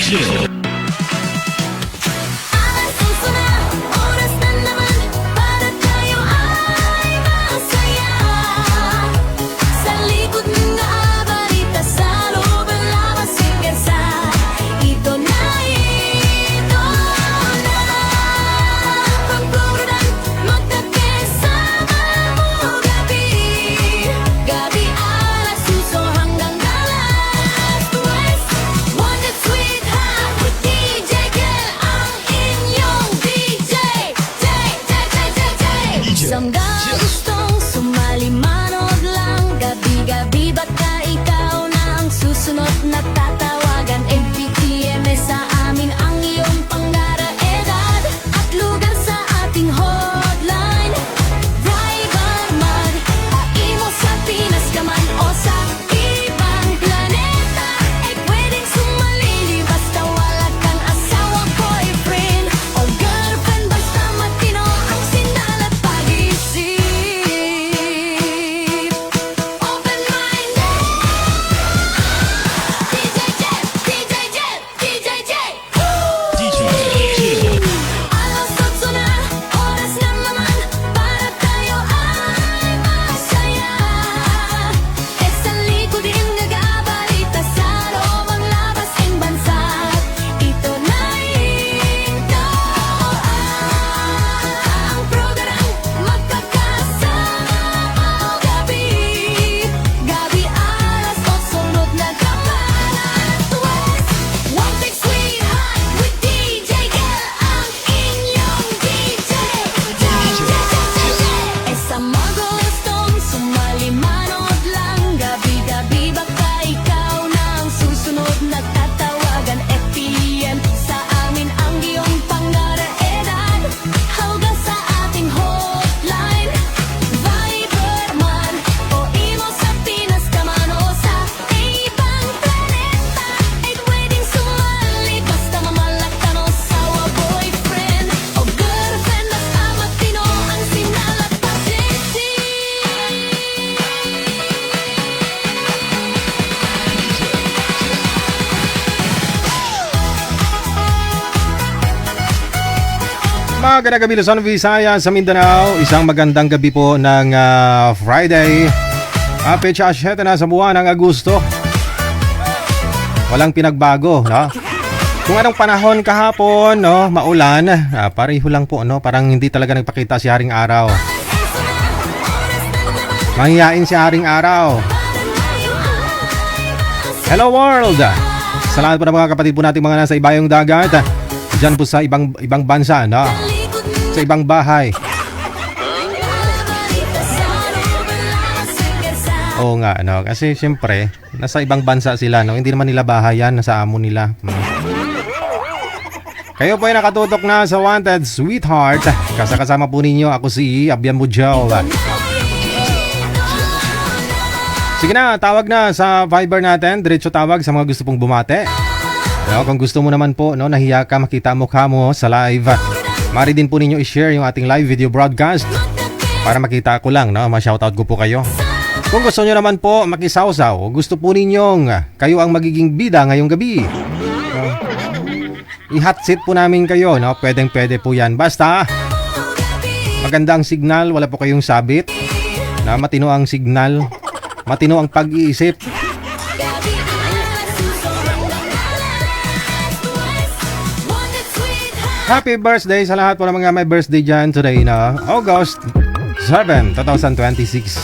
chill. Samga gustong sumali manood lang. Gabi-gabi baka ikaw na ang susunod na tatawagan. MPTM sa amin ang iyong pangara edad at lugar sa ating hotline. Driver man, paimo sa Pinas ka man o sa ibang planeta, ay pwedeng sumali basta wala kang asawa, boyfriend o girlfriend. Basta matino ang sinalat pag-isip. Open-minded. DJ Jet, DJ Jet, DJ Jet. DJ chill. Alas 8 na, oras na naman para tayo ay masaya. E sa likod din nag-abalita sa loob ang labas ng bansa. Ito na ito ang programang magkakasama o gabi. Gabi alas 8, sunod na kapanan. West, one big sweetheart with DJ Kel, ang inyong DJ. E sa mga gustong sumali manood lang. Gabi-gabi baka ikaw na ang susunod na tatawagan. FPM sa amin ang iyong pangara edad. Hawga sa ating hotline. Viber man o imo sa Pinas ka man o sa ibang planeta, ay pwedeng sumali basta mamalaktan o sawa, boyfriend o girlfriend. Basta matino ang sinalat pag-isip. Magandang gabi Luzon, Visayas, sa Mindanao. Isang magandang gabi po ng Friday. Petsa 7 na sa buwan ng Agosto. Walang pinagbago, no? Kung anong panahon kahapon, no, maulan, pareho lang po, no? Parang hindi talaga nagpakita si Haring Araw. Manghiyain si Haring Araw. Hello world! Sa lahat po ng mga kapatid po natin mga nasa ibayong dagat, dyan po sa ibang bansa, no? Sa ibang bahay. Oo nga, no? Kasi siyempre, nasa ibang bansa sila, no? Hindi naman nila bahay yan, nasa amo nila. Kayo po ay nakatutok na sa Wanted Sweetheart. Kasama po ninyo, ako si Abian Mujal. Sige na, tawag na sa Viber natin. Diretso tawag sa mga gusto pong bumate. No, kung gusto mo naman po, no, nahiya ka makita mukha mo sa live, mari din po ninyo i-share yung ating live video broadcast para makita ko lang, no, ma-shoutout ko po kayo. Kung gusto nyo naman po makisawsaw, gusto po ninyong kayo ang magiging bida ngayong gabi, no, i-hot seat po namin kayo, no, pwede po yan. Basta magandang signal, wala po kayong sabit, na matino ang signal, matino ang pag-iisip. Happy birthday sa lahat po ng mga may birthday dyan today na August 7, 2026.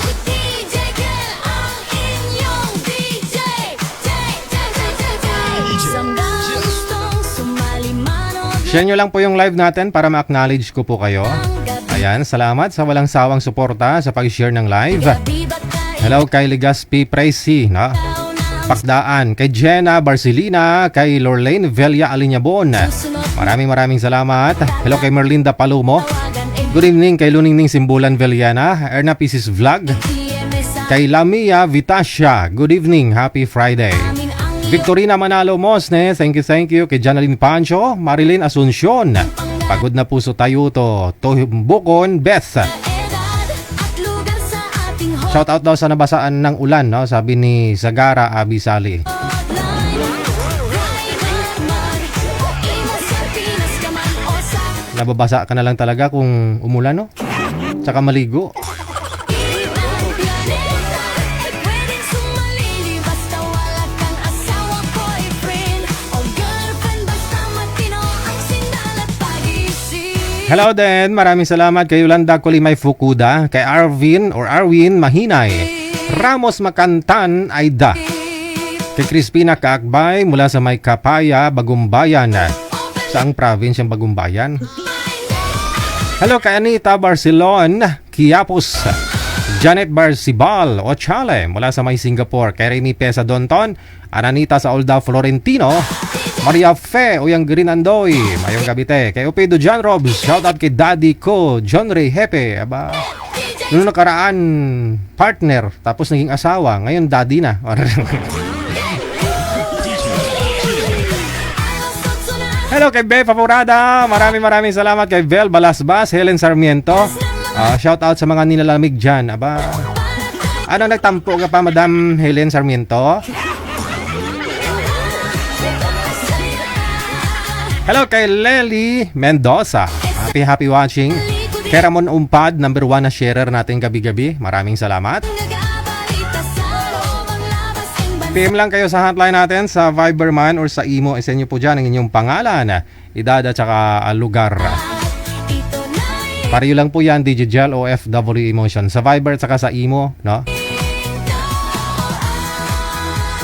Share nyo lang po yung live natin para ma-acknowledge ko po kayo. Ayan, salamat sa walang sawang suporta sa pag-share ng live. Hello kay Legaspi Pricey, no? Pakdaan, kay Jenna Barcelina, kay Lorraine Velia Alinyabon. Maraming salamat. Hello kay Merlinda Palumo. Good evening kay Luningning Simbulan Veliana, Erna Pieces Vlog. Kay Lamia Vitasha, good evening, happy Friday. Victorina Manalo Mosne, thank you. Kay Janaline Pancho, Marilyn Asuncion. Pagod na puso tayo to. Tohimbukon Beth. Shout out daw sa nabasaan ng ulan, no? Sabi ni Sagara Abisali. Nababasa ka na lang talaga kung umulan, no? Tsaka maligo. Ibang planeta ay pwedeng sumalili basta wala kang asawa, boyfriend o girlfriend. Basta matino ang sindal at pag-isip. Hello din, maraming salamat kay Yolanda Kulimay Fukuda, kay Arvin Mahinay, Ramos Makantan Aida, kay Crispina Kaakbay mula sa May Kapaya, Bagumbayan. Saang province ang Bagumbayan? Hello kay Anita Barcelon, Quiapos, Janet Barcibal Ochale mula sa May Singapore, kay Remy Pesa Donton, Ananita sa Olda Florentino, Maria Fe Uyang Green Andoy, Mayong Gabite, kay Opedo John Robs, shoutout kay Daddy ko, John Ray Hepe, aba, noong nakaraan partner, tapos naging asawa, ngayon daddy na. Hello kay Be Paporada, maraming salamat kay Vel Balasbas, Helen Sarmiento, shoutout sa mga nilalamig dyan, aba, ano nagtampo ka pa Madam Helen Sarmiento? Hello kay Lely Mendoza, happy watching. Kay Ramon Umpad, number 1 na sharer natin gabi-gabi, maraming salamat. Nagabalita sa loob ang labas ng bansa. PM lang kayo sa hotline natin sa Viber man or sa Imo, isa nyo po dyan ang inyong pangalan, edad at saka lugar. Ito na Pariyo lang po yan, Digigel OFW Emotion sa Viber at saka sa Imo, no?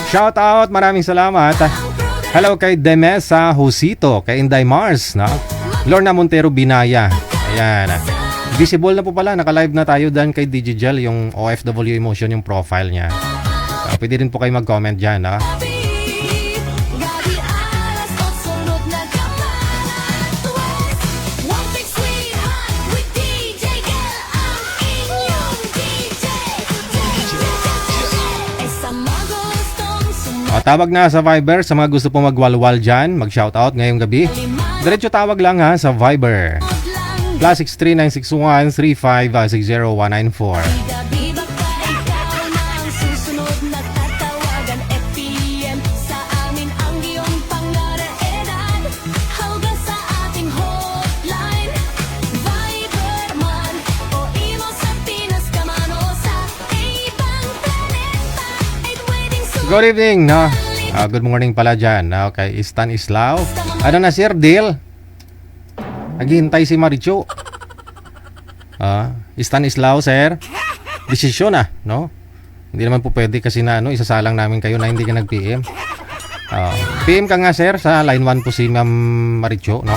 Shout out, maraming salamat. Hello kay Demesa Husito, kay Inday Mars, no? Lorna Montero Binaya. Ayan. Visible na po pala, naka-live na tayo dan kay Digigel, yung OFW Emotion, yung profile niya. Pwede rin po kayo mag-comment dyan, no? Gabi alas 8 sunod na kapalat West One Big Sweetheart with DJ Gel ang inyong DJ. Sa mga gustong Tawag na sa Viber sa mga gusto po magwalwal dyan, mag-shoutout ngayong gabi. Diretso tawag lang ha sa Viber. +63961 3560 194. Gabi baka ikaw na ang susunod na tatawagan. FPM sa amin ang iyong pangaraeran. Hawga sa ating hotline. Viber man o imo sa Pinas ka man o sa ibang planeta. Ay pwedeng Good evening, no? Good morning pala dyan. Okay, Stan Islao. Ano na sir, deal? Naghihintay si Maricho. Stan Islao, sir. Desisyon no? Hindi naman po pwede kasi na isasalang namin kayo na hindi ka nag-PM. PM ka nga, sir, sa line 1 po si Ma'am Maricho, no?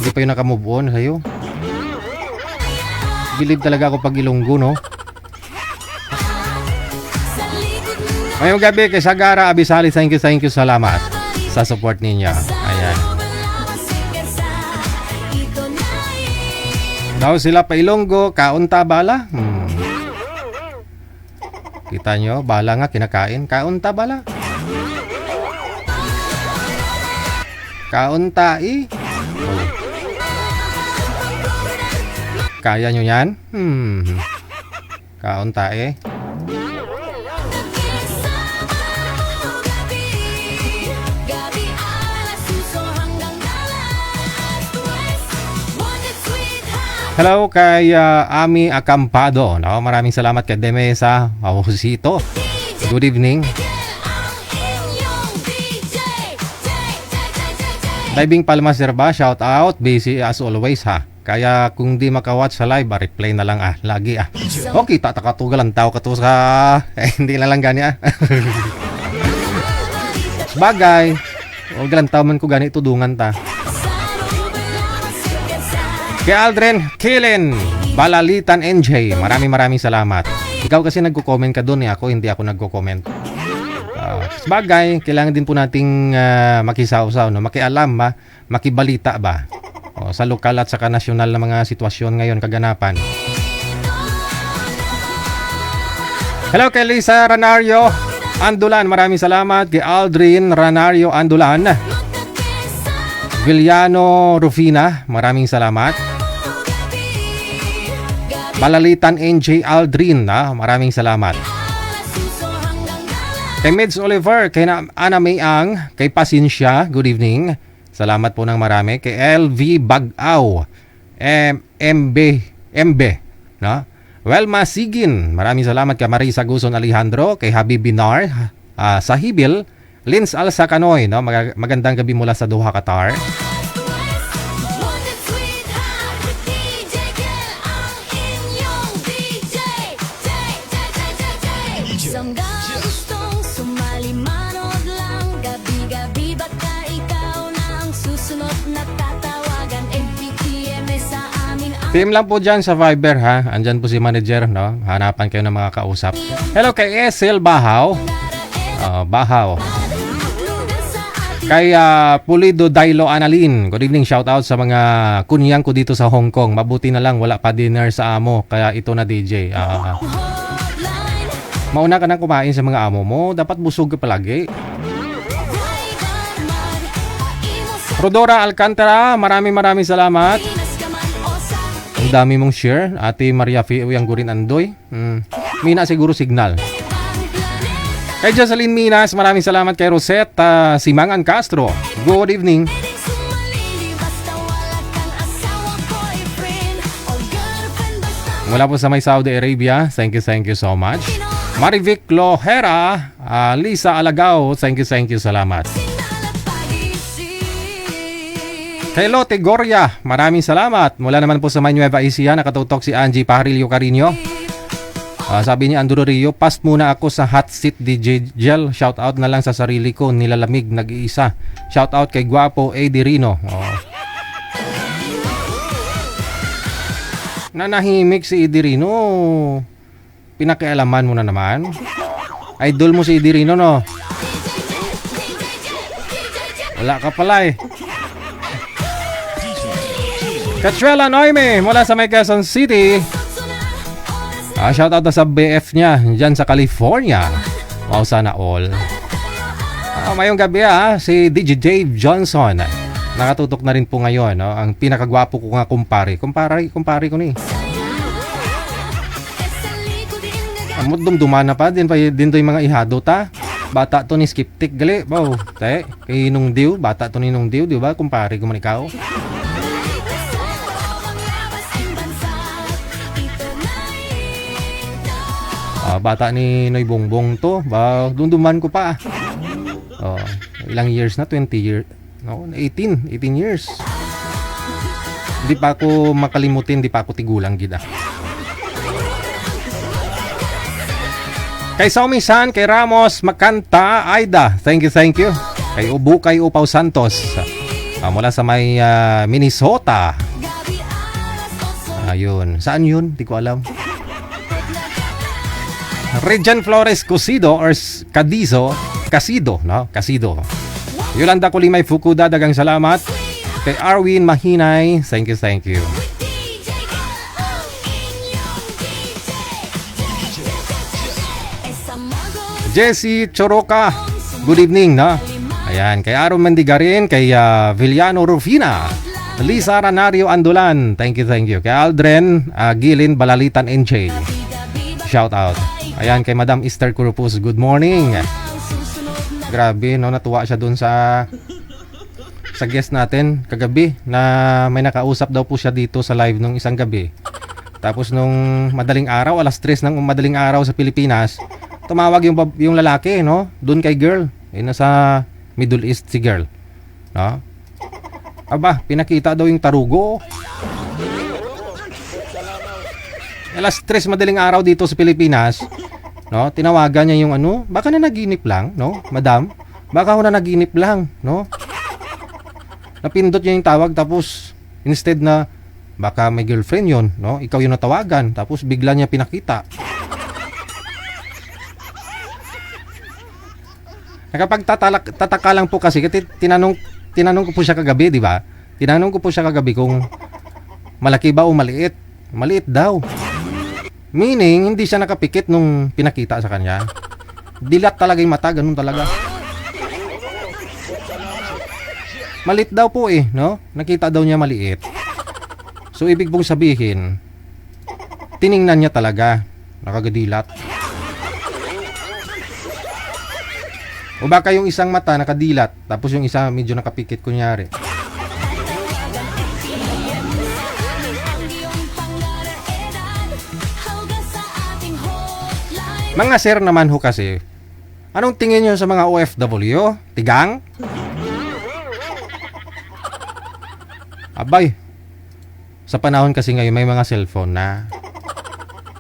Hindi pa yun nakamove on sa'yo. Believe talaga ako pag Ilonggo, no? Ngayong gabi kay Sagara Abisali, thank you, salamat sa support ninyo. Ayan. Daw sila pa Ilonggo, kaunta bala. Kita nyo, bala nga kinakain. Kaunta bala. Kaunta Oh. Kaya nyo yan? Kaunta Hello kay Ami Acampado, no? Maraming salamat kay Demesa Husito. Good evening. Diving Palma Serba, shout out. Busy as always ha. Kaya kung di makawatch sa live, replay na lang lagi Okay, tatakatugal ang tao kato sa hindi na lang gani Bagay. O galang tao man ko gani tudungan ta. Kay Aldrin Killen Balalitan NJ, maraming salamat. Ikaw kasi nagko-comment ka doon ako hindi ako nagko-comment. Bagay, kailangan din po nating makisawsaw, no? Makialam ba, makibalita ba sa lokal at saka nasyonal na mga sitwasyon ngayon, kaganapan. Hello kay Lisa Ranario Andulan, maraming salamat. Kay Aldrin Ranario Andulan, Villano Rufina, maraming salamat. Balalitan NJ Aldrin, maraming salamat. Kay Mids Oliver, kay Ana Mayang, kay Pasinsya, good evening. Salamat po ng marami. Kay LV Bagaw, MB, no? Welma Sigin, maraming salamat kay Marisa Guson Alejandro, kay Habib Binar, sa Hibil, Lins Alsa Canoy, no? Magandang gabi mula sa Doha, Qatar. Wanted sweetheart, DJ Gel ang inyong DJ. Isang gustong sumali, manood lang. Gabi-gabi baka ikaw na ang susunod na tatawagan. MPTM sa amin ang Team lang po dyan sa Viber, ha? Andyan po si manager, no? Hanapan kayo ng mga kausap. Hello kay Esel Bahaw. Bahaw. lugar sa atin. Kay Pulido Dailo Analin. Good evening, shout out sa mga kunyang ko dito sa Hong Kong. Mabuti na lang wala pa dinner sa amo, kaya ito na DJ. Hotline, Mauna ka nang kumain sa mga amo mo, dapat busog ka palagi. Raydan Mag, paimo sa Rodora Alcantara, maraming salamat. Pinas ka man o sa Ang dami mong share. Ate Maria Fiuyang Gurin Andoy. Mina siguro signal. ibang planeta. Kay Jocelyn Minas, maraming salamat. Kay Rosetta Simangan Castro, good evening. Pwedeng sumalili basta wala kang asawa, boyfriend o girlfriend. Basta Mula po sa may Saudi Arabia, thank you so much. Marivic Lohera, Lisa Alagao, thank you, salamat. sinala't pag-isip. Kay Lotte Goria, maraming salamat. Mula naman po sa may Nueva Ecija, nakatutok si Angie Parillo Carino. Sabi niya, Anduro Rio, pass muna ako sa hot seat DJ Gel. Shout out na lang sa sarili ko, nilalamig, nag-iisa. Shout out kay Guapo Eddie Rino. Nanahimik si Eddie Rino. Pinakialaman mo na naman. Idol mo si Eddie Rino, no? Wala ka pala eh. Cachuela Noime, mula sa may Quezon City. Shoutout na sa BF niya dyan sa California. Wow, sana all. Mayong gabi si DJ Dave Johnson. Nakatutok na rin po ngayon, no? Ang pinakagwapo ko nga kumpare ko ni. Dumduman na pa din to yung mga ihado ta. Bata to ni Skiptik gali. Wow, te, kay Nung Diw, bata to ni Nung Diw, di ba? Kumpare ko man ikaw. Bata ni Noy Bongbong to. Dunduman ko pa. Ilang years na? 20 years. No, 18 years. Hindi pa ako makalimutin, hindi pa ako tigulang gida. Kay Saumisan, kay Ramos, Makanta, Aida, thank you. Kay Ubu, kay Upaw Santos, mula sa may Minnesota. Ayun, saan yun? Di ko alam. Regine Flores Casido or Casido, no? Casido. Yolanda Kulimay Fukuda, dagang salamat. Kay Arwin Mahinay, thank you. Jessie Choroka, good evening, no? Ayan, kay Aaron Mandigarin, kay Villano Rufina, Lisa Ranario Andulan, thank you. Kay Aldren Gilin Balalitan NJ, shout out. Ayan, kay Madam Esther Curupus, good morning. Grabe, no? Natuwa siya dun sa guest natin kagabi na may nakausap daw po siya dito sa live nung isang gabi. Tapos nung madaling araw, alas 3 ng madaling araw sa Pilipinas, tumawag yung lalaki, no? Doon kay girl. Nasa Middle East si girl, no? Aba, pinakita daw yung tarugo. Alas 3 madaling araw dito sa Pilipinas, no? Tinawagan niya yung baka na naginip lang, no? Madam, baka ako na naginip lang, no? Napindot niya yung tawag, tapos instead na baka may girlfriend yon, no? Ikaw yung natawagan, tapos bigla niya pinakita. Nakapagtataka lang po kasi tinanong ko po siya kagabi, di ba? Tinanong ko po siya kagabi kung malaki ba o maliit. Maliit daw. Meaning, hindi siya nakapikit nung pinakita sa kanya. Dilat talaga yung mata, ganun talaga. Maliit daw po no? Nakita daw niya maliit. So, ibig pong sabihin, tiningnan niya talaga, nakagadilat. O baka yung isang mata nakadilat, tapos yung isa medyo nakapikit kunyari. Mga sir naman ho kasi, anong tingin nyo sa mga OFW? Tigang? Abay, sa panahon kasi ngayon may mga cellphone na.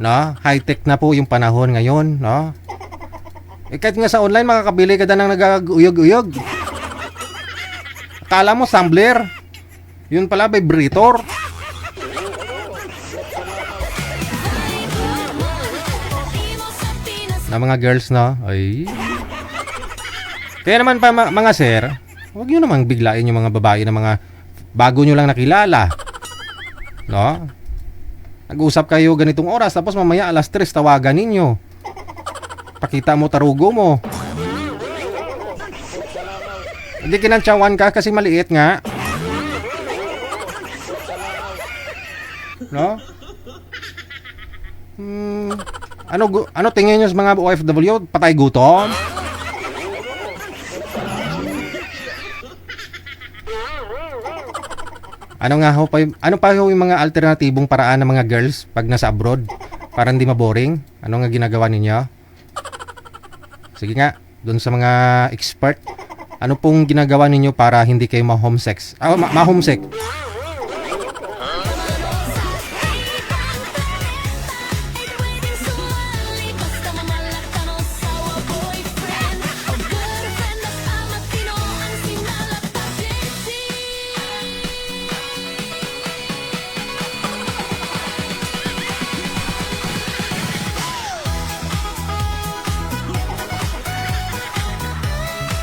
No? High-tech na po yung panahon ngayon, no? Eh kahit nga sa online makakabili ka na ng nagaguyog-uyog. Akala mo Tumbler. Yun pala vibrator. Na mga girls, no? Ay. Kaya naman pa mga sir, huwag nyo namang biglain yung mga babae na mga bago nyo lang nakilala. No? Nag-usap kayo ganitong oras tapos mamaya alas 3 tawagan ninyo. Pakita mo tarugo mo. Hindi kinantsawan ka kasi maliit nga. No? Ano tingin nyo sa mga OFW? Patay gutom? Ano pa yung mga alternatibong paraan ng mga girls pag nasa abroad para hindi maboring? Ano nga ginagawa ninyo? Sige nga, doon sa mga expert, ano pong ginagawa ninyo para hindi kayo ma-homesick? Ma-homesick.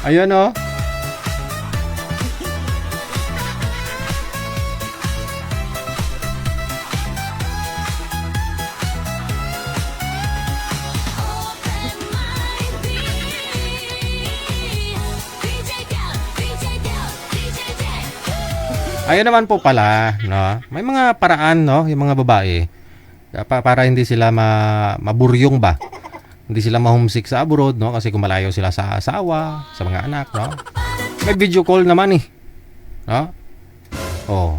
Ayun oh. Ayun naman po pala, no? May mga paraan, no, yung mga babae para hindi sila maburyong ba. Hindi sila ma-homesick sa abroad, no? Kasi kung malayo sila sa asawa, sa mga anak, no? May video call naman eh. No? Oh.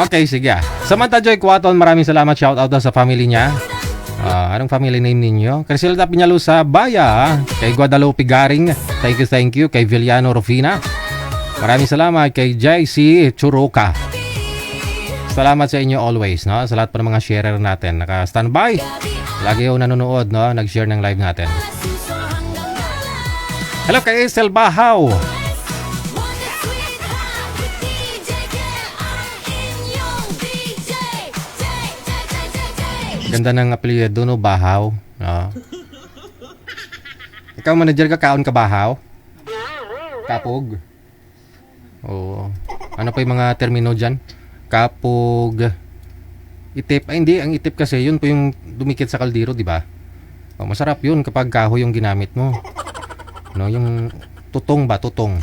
Okay, sige. Samantha Joy Quaton, maraming salamat. Shout out sa family niya. Anong family name ninyo? Criselda Piñalo sa Baya. Kay Guadalupe Garing. Thank you. Kay Villano Rufina. Maraming salamat. Kay JC Churuka. Salamat sa inyo always, no? Sa lahat pa ng mga sharer natin. Naka-standby. Lagi yung nanonood, no? Nag-share ng live natin. Hello kay Estel Bahaw. Ganda ng apelyido, no? Bahaw. No? Ikaw, manager ka, kaon ka Bahaw? Kapog? Oo. Ano pa yung mga termino dyan? Kapog. Itip. Ay, hindi. Ang itip kasi, yun po yung dumikit sa kaldero, di ba? O, masarap yun kapag kahoy yung ginamit mo. No, yung tutong ba? Tutong.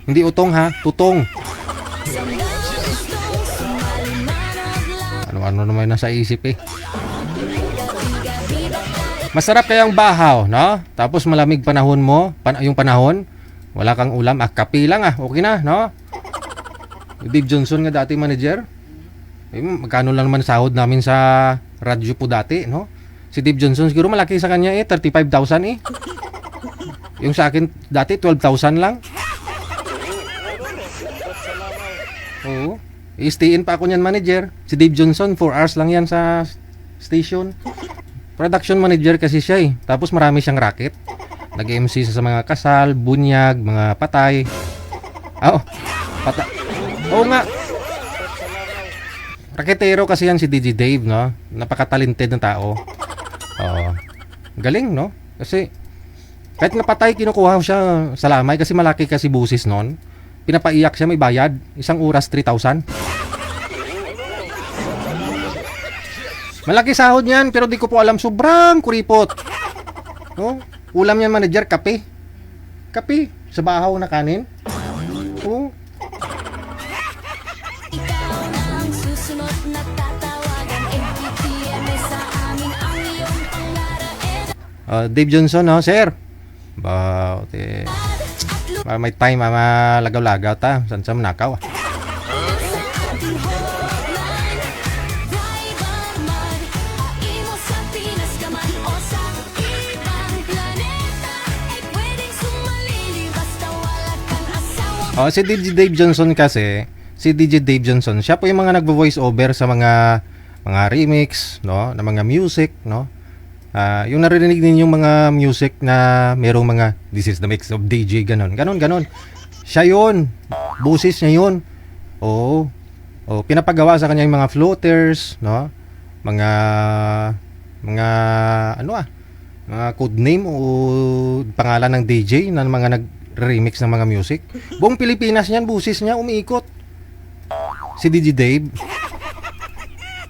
Hindi utong ha? Tutong. Ano naman nasa isip eh. Masarap kayang bahaw, no? Tapos malamig panahon mo, yung panahon, wala kang ulam, kape lang okay na, no? Dave Johnson nga dati manager. Magkano lang naman sahod namin sa radyo po dati, no? Si Dave Johnson siguro malaki sa kanya 35,000 eh. Yung sa akin dati 12,000 lang. Oo. I-stay in pa ako niyan manager. Si Dave Johnson 4 hours lang yan sa station. Production manager kasi siya eh. Tapos marami siyang racket. Nag-MC sa mga kasal, bunyag, mga patay. Oo nga. Raketero kasi yan si DJ Dave, no? Napaka-talented na tao. Galing, no? Kasi kahit napatay, kinukuha siya sa lamay kasi malaki kasi busis nun. Pinapaiyak siya, may bayad. Isang oras, 3,000. Malaki sahod niyan, pero di ko po alam. Sobrang kuripot. No? Ulam niyan, manager, kape. Kape. Sa bahaw na kanin. Oo. Dave Johnson, no, sir. Ba, te. May time malagaw-lagaw ta. San sa manakaw. Driver man, imo sa Pinas ka man o sa ibang planeta, ay pwedeng sumalili basta wala kang asawa. Si DJ Dave Johnson kasi, si DJ Dave Johnson, siya po yung mga nagvo-voice over sa mga remix, no, na mga music, no. Yung naririnig ninyong mga music na merong mga this is the mix of DJ ganon. Siya yun. Busis niya yun. Oo. Pinapagawa sa kanya yung mga floaters, no? Mga mga code name o pangalan ng DJ na mga nag-remix ng mga music. Buong Pilipinas niyan, busis niya umiikot. Si DJ Dave.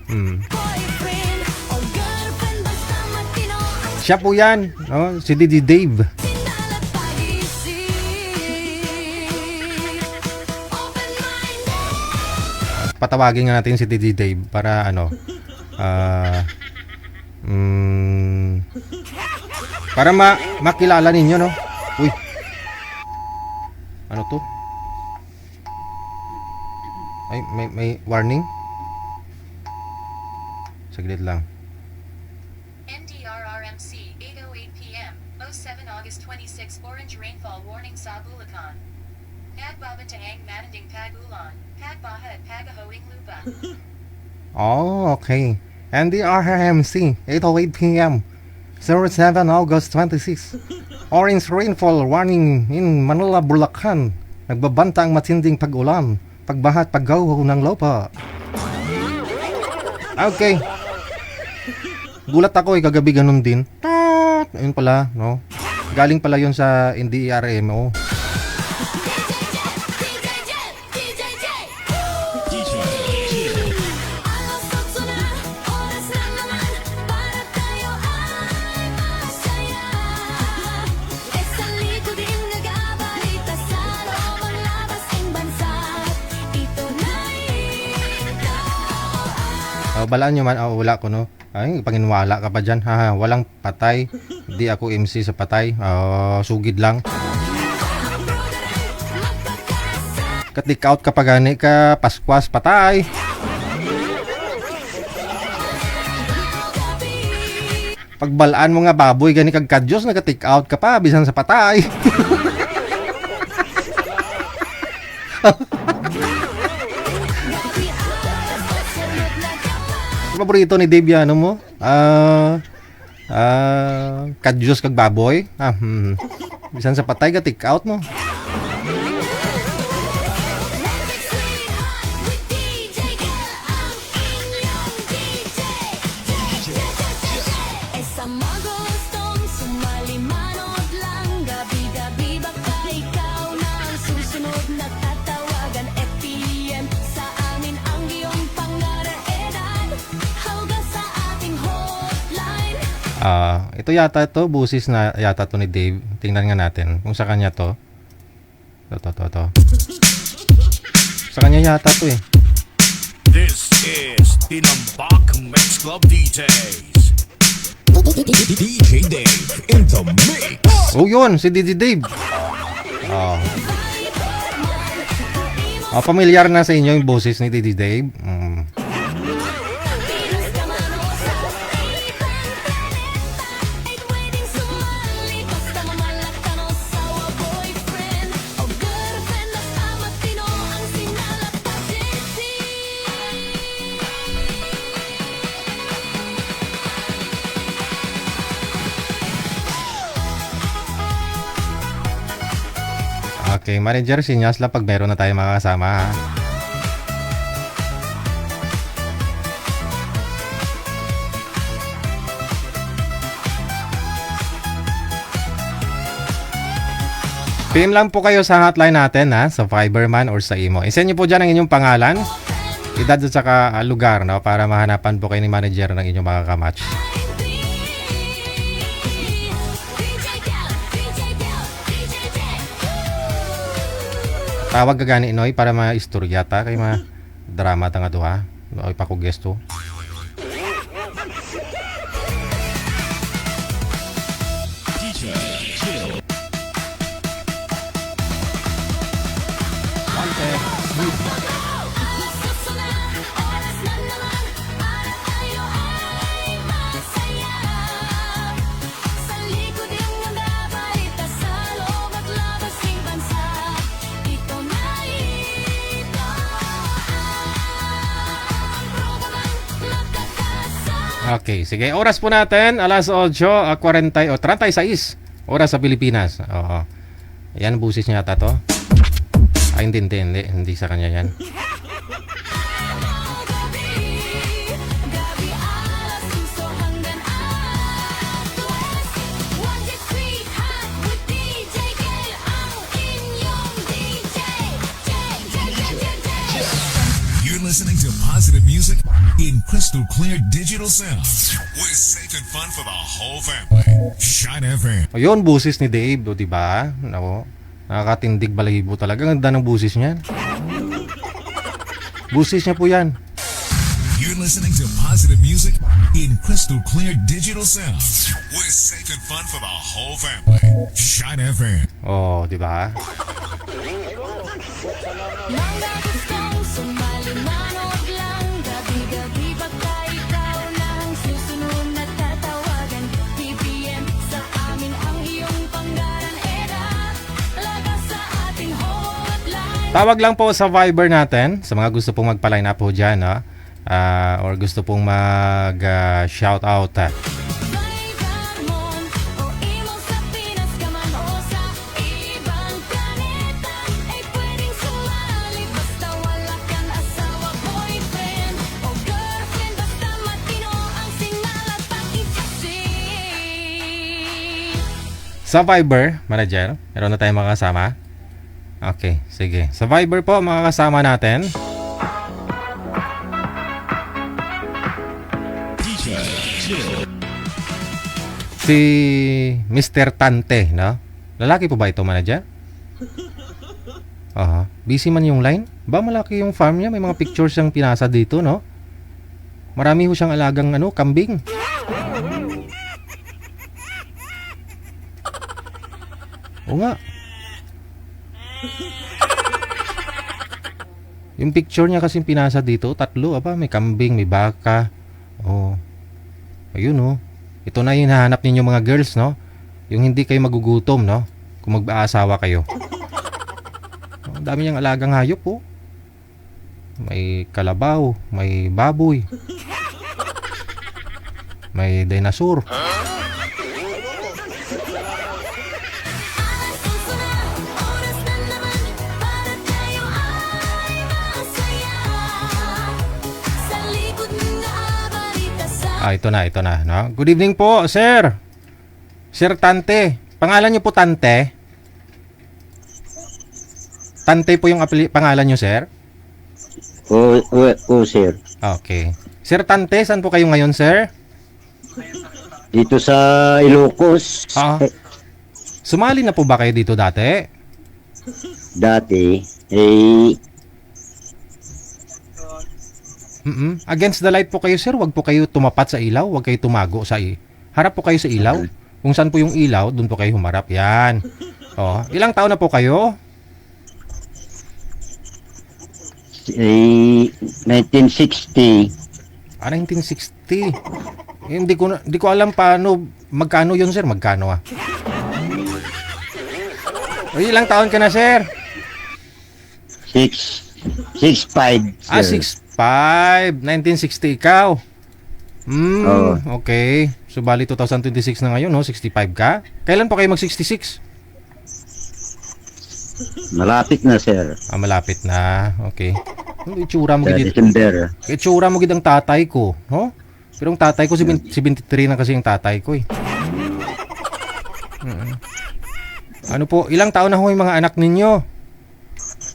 Boyfriend o girlfriend basta matino ang Siya po yan, no? Si DJ Dave. sinalat pag-isip. Open mind. Patawagin nga natin si DJ Dave para para makilala ninyo, no? Uy. Ano to? Ay, may warning. Saglit lang. NDRRMC, 8:08 p.m., 07 August 26, orange rainfall warning sa Bulacan. Nagbabantaang mananding pagulan, pagbaha at pagahoing lupa. Oh, okay. NDRMC, 8:08 p.m., 07 August 26. Orange rainfall warning in Manila, Bulacan. Nagbabanta ang matinding pag-ulan, pagbaha at paggaho ng lupa. Okay. Gulat ako kagabi ganun din. Ayun pala, no? Galing pala yun sa NDRMO. DJ Jet. DJ Alas 8 na, oras na naman para tayo ay masaya. Sa likod din nag-abalita sa loob ang labas ng bansa. Ito na ito. Balaan nyo man, wala ko, no? Ay, panginwala ka pa dyan. Walang patay. Hindi ako MC sa patay. Sugid lang. Katik out ka pa gani ka. Paskwas patay. Pagbalaan mo nga baboy gani kag kadyos, nag-take out ka pa bisan sa patay. Paborito ni Dave yan, ano mo? Kadyos kag baboy. Bisan sa patay ka take out mo. With DJ Gil, ang inyong DJ. Sa mga gustong sumali manood lang, gabi-gabi baka ikaw na ang susunod na tatawagan. FPM sa amin ang iyong pangaraedan. Hawga sa ating hotline. Ito yata to, busis na yata to ni Dave. Tingnan nga natin kung sa kanya to. To. Sa kanya yata to eh. This is Tinambak Mix Club DJs. DJ Dave in the mix. Oh yun, si DJ Dave. Pamilyar na sa inyo yung boses ni DJ Dave. Pinas ka man o sa ibang planeta, ay pwedeng sumali basta mamalakan o sawa. Boyfriend o girlfriend basta matino ang sinalat pag-isip. Okay, manager, sinyas lang pag meron na tayo makakasama, ha? PM lang po kayo sa hotline natin, ha? Sa Fiberman or sa Imo. I-send nyo po dyan ang inyong pangalan, edad at saka lugar, no? Para mahanapan po kayo ni manager ng inyong makakamatch. Tawag ka gani Inoy para ma-istorya ta kay ma drama ta nga duha. Oy pa ko gesto. Okay, sige. Oras po natin, alas 8:40 o 36 oras sa Pilipinas. Oo. Yan, busis niya ata to. Ay, hindi sa kanya yan. Gabi alas 5 hanggang alas 10. 1, 2, 3, hot with DJ Kel, ang inyong DJ. You're listening to positive music in crystal clear digital sound. We're safe and fun for the whole family. Shine FM. Ayun, busis ni Dave, o, diba? Nako, nakakatindig balahibo talaga. Ang ganda ng busis niyan. Busis niya po yan. You're listening to positive music in crystal clear digital sound. We're safe and fun for the whole family. Shine FM. Oh, diba? Mga gustong sumali, manood lang. Gabi-gabi baka ikaw na ang susunod na tatawagan. BBM sa amin ang iyong panggaran. Era, lagas sa ating hotline. Tawag lang po sa Viber natin sa mga gusto pong magpa-line up po dyan, no? Or gusto pong mag-shout out. Baybangon o imo sa Pinas ka man o sa ibang planeta ay pwedeng sumali basta wala kang asawa, boyfriend o girlfriend. Basta matino ang signal at pag-isip. Sa Viber, manager, meron na tayong mga kasama. Okay, sige. Sa Viber po, mga kasama natin. Si Mr. Tante, no? Lalaki po ba ito, manager? Aha. Busy man yung line? Ba, malaki yung farm niya. May mga pictures siyang pinasa dito, no? Marami ho siyang alagang, kambing. O nga. Yung picture niya kasing pinasa dito, 3, may kambing, may baka. Oh. Ayun, oh. Ito na yung hinahanap ninyo mga girls, no? Yung hindi kayo magugutom, no? Kung mag-aasawa kayo. Ang dami niyang alagang hayop, oh. May kalabaw, may baboy. May dinosaur. Alas 11 na, oras na naman para tayo ay masaya. Sa likod ng balita sa Ito na, no? Good evening po, sir. Sir Tante. Pangalan niyo po Tante? Tante po yung pangalan niyo, sir? Sir. Okay. Sir Tante, saan po kayo ngayon, sir? Dito sa Ilocos, Sumali na po ba kayo dito dati? dati, Against the light po kayo, sir. Huwag po kayo tumapat sa ilaw. Huwag kayo tumago sa harap po kayo sa ilaw. Kung saan po yung ilaw, doon po kayo humarap. Yan. Oh, ilang taon na po kayo? 1960, 1960. Hindi ko alam magkano yun, sir. Magkano ah? O, ilang taon ka na, sir? 65, sir. 65. 1960 ikaw. Oo. Okay. So, bali 2026 na ngayon, no? 65 ka? Kailan po kayo mag-66? Malapit na, sir. Malapit na. Okay. Itsura mo Sa gid. December. Itsura mo gid ang tatay ko, no? Pero ang tatay ko 73 na kasi yung tatay ko eh. Ano po, ilang taon na ho yung mga anak ninyo?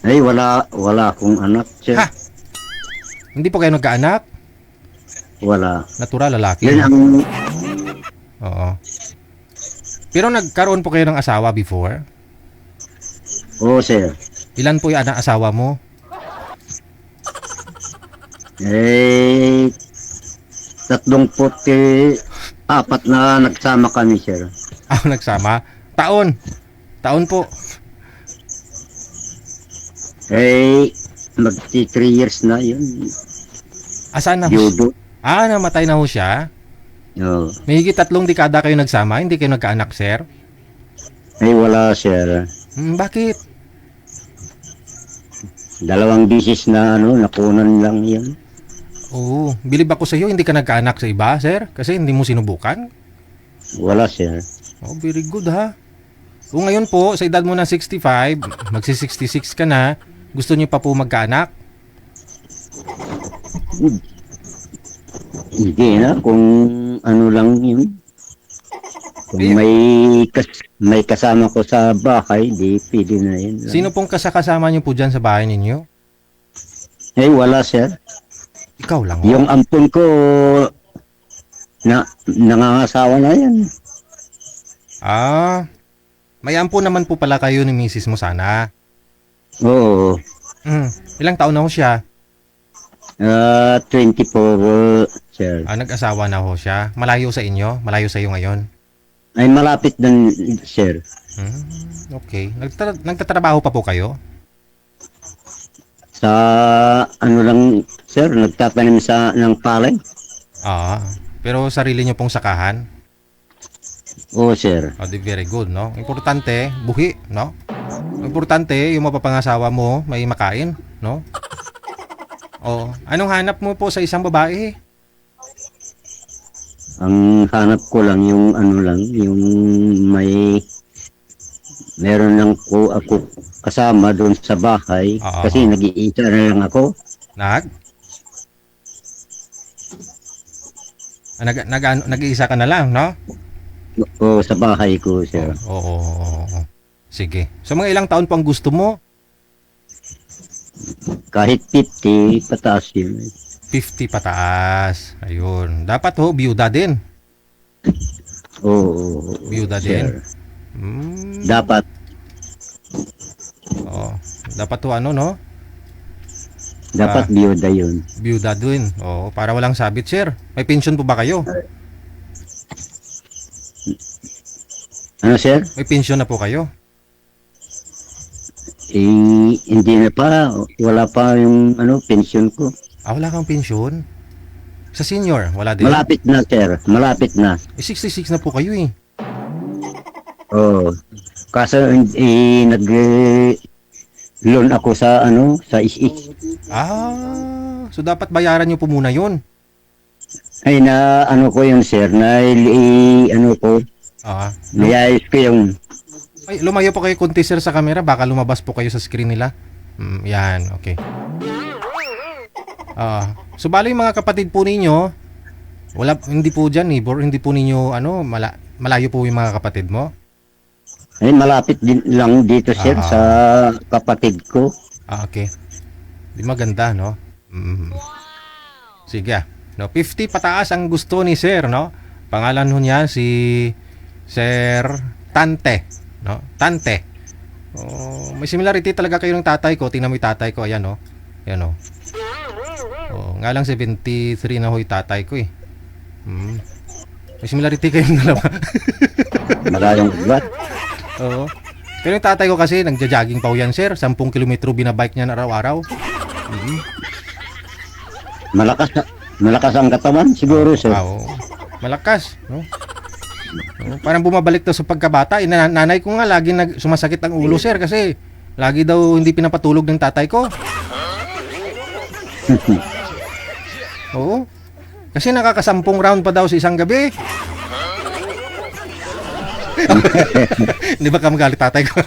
Ay, wala akong anak, sir. Ha? Hindi po kayo nagkaanak? Wala. Natural, lalaki. Yan ang, Oo. Pero nagkaroon po kayo ng asawa before? sir. Ilan po yung asawa mo? 34 na nagsama kami, sir. Nagsama? Taon po. Magti 3 years na yun. Asan na? Judo. Namatay na ho siya? Oo. May higit 3 dekada kayo nagsama? Hindi kayo nagkaanak, sir? Wala, sir. Bakit? 2 bisis na nakunan lang yan. Oo, bilib ako sa iyo, hindi ka nagkaanak sa iba, sir? Kasi hindi mo sinubukan? Wala, sir. Oh, very good ha. Kung ngayon po, sa edad mo na 65, magsi-66 ka na, gusto niyo pa po magkaanak? Hindi na, kung ano lang yun. Kung Eh, may kasama ko sa bahay, di pwede na yun. Sino pong kasakasama niyo po dyan sa bahay ninyo? Eh, wala, sir. Ikaw lang. Yung ampon ko, nangangasawa na yan. Ah, may ampo naman po pala kayo ni misis mo sana. Oo. Ilang taon na ho siya? 24, sir. Nag-asawa na ho siya. Malayo sa inyo? Malayo sa iyo ngayon? Ay, malapit din, sir. Okay. Nagtatrabaho pa po kayo? Sa ano lang, sir, nagtatanim ng palay. Pero sarili niyo pong sakahan? Oo, sir. Oh, very good, no? Importante, buhi, no? Importante, yung mapapangasawa mo, may makain, no? Anong hanap mo po sa isang babae? Ang hanap ko lang yung ano lang, yung meron lang ako kasama doon sa bahay. Kasi nag-iisa na lang ako. Nag-iisa ka na lang, no? Oo, sa bahay ko, sir. Oo. Sige. So mga ilang taon po ang gusto mo? Kahit 50, pataas yun. 50 pataas. Ayun. Dapat ho, biyuda din. Oo. Biyuda din. Sir. Dapat. Dapat ho ano, no? Dapat biyuda yun. Biyuda din. Para walang sabit, sir. May pension po ba kayo? Ano, sir? May pension na po kayo? Hindi na pa. Wala pa yung pension ko. Wala kang pension? Sa senior, wala din? Malapit na, sir. Malapit na. 66 na po kayo eh. Oo. Kaso nag-loan ako sa sa SH. So dapat bayaran niyo po muna 'yon. Ay na ko yun, sir. Nayayos ko yung Ay, lumayo po kayo konti sir sa camera, baka lumabas po kayo sa screen nila. Yan, okay. So bali yung mga kapatid po ninyo, hindi po diyan neighbor, hindi po ninyo malayo po yung mga kapatid mo. Ay, malapit din lang dito, sir, sa kapatid ko. Okay. Di maganda, no? Sige. No, 50 pataas ang gusto ni sir, no? Pangalan ho niya si Sir Tante, no? Tante. May similarity talaga kayo ng tatay ko. Tingnan mo yung tatay ko, ayan, no? Ayan, no? Nga lang 73 na ho yung tatay ko, eh. May similarity kayong dalawa. Malayong ba? Oo. Pero yung tatay ko kasi nagja-jogging pa ho yan, sir. 10 kilometro binabike niya na araw-araw. Malakas ang katawan siguro, sir. Malakas, no? Parang bumabalik daw sa pagkabata. Nanay ko nga lagi sumasakit ang ulo, sir, kasi lagi daw hindi pinapatulog ng tatay ko. Oo. Kasi nakakasampung round pa daw sa isang gabi. Hindi ba ka magalit tatay ko?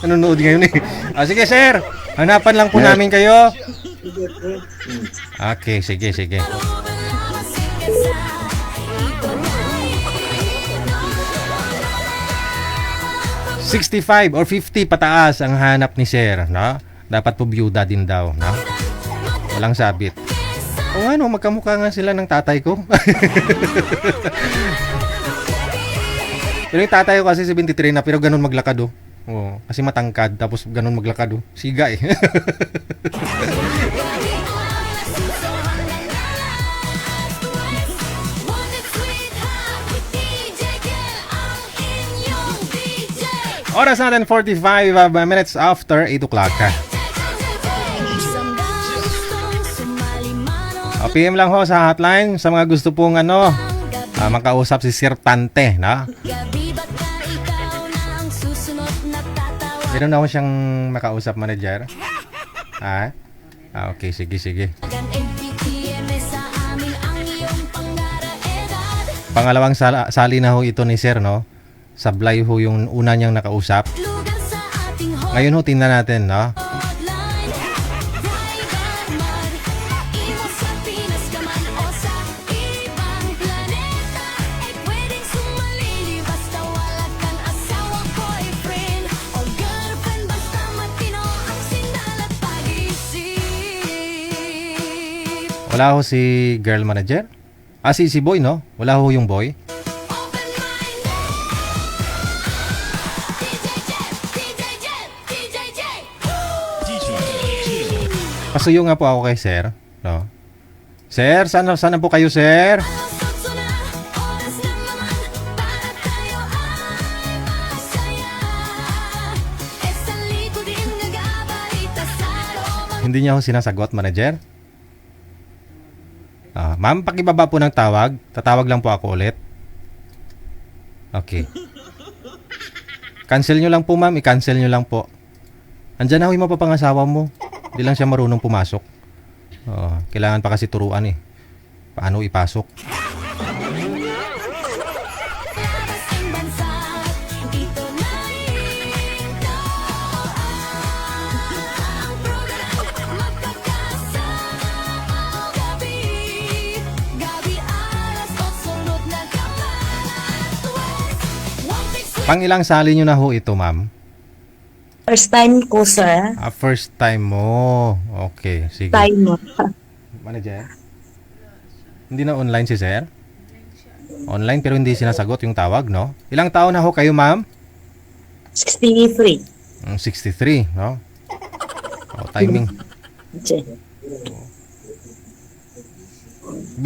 Nanonood ngayon eh. Sige sir, hanapan lang po namin kayo. Okay, sige. 65 or 50 pataas ang hanap ni sir, no? Dapat po byuda din daw, no? Walang sabit. Magkamukha nga sila ng tatay ko. Pero yung tatay ko kasi 73 na, pero ganun maglakad, oh. Kasi matangkad, tapos ganun maglakad, oh. Siga eh. Oras natin 45 minutes after 8 o'clock. PM lang ho sa hotline sa mga gusto pong makausap si Sir Tante, no? Meron na ho siyang makausap, manager. Okay, sige. Pangalawang sali na ho ito ni Sir, no? Sablay ho yung una niyang nakausap. Lugar sa ating Ngayon ho, tingnan natin, no? hotline. Driver man, imo sa Pinas ka man o sa ibang planeta, ay pwedeng sumali basta wala kang asawa, boyfriend o girlfriend, basta matino ang sindal at pag-isip. Wala ho si girl manager? Si boy, no? Wala ho yung boy? Open mind. DJ Jet, DJ Jet, DJ Jet. Pasuyo nga po ako kay Sir, no? Sir, sana po kayo, Sir? Alas 8 na, oras na naman para tayo ay masaya. Sa likod din nag-abalita sa loob. Hindi niya ho sinasagot, manager? Ma'am, pakibaba po ng tawag. Tatawag lang po ako ulit. Okay. Cancel nyo lang po, ma'am. I-cancel nyo lang po. Andyan na ho yung mapapangasawa mo. Hindi lang siya marunong pumasok. Kailangan pa kasi turuan eh. Paano ipasok? Labas ang bansa, dito na ito ang programa magkakasama gabi. Gabi alas 8, sunod na kapalat. Pang ilang sali nyo na ho ito, ma'am? First time ko, sir. First time mo. Okay, sige. Time mo. Manager? Hindi na online si Sir? Online pero hindi sinasagot yung tawag, no? Ilang taon na ho kayo, ma'am? 63. 63, no? Timing. Okay.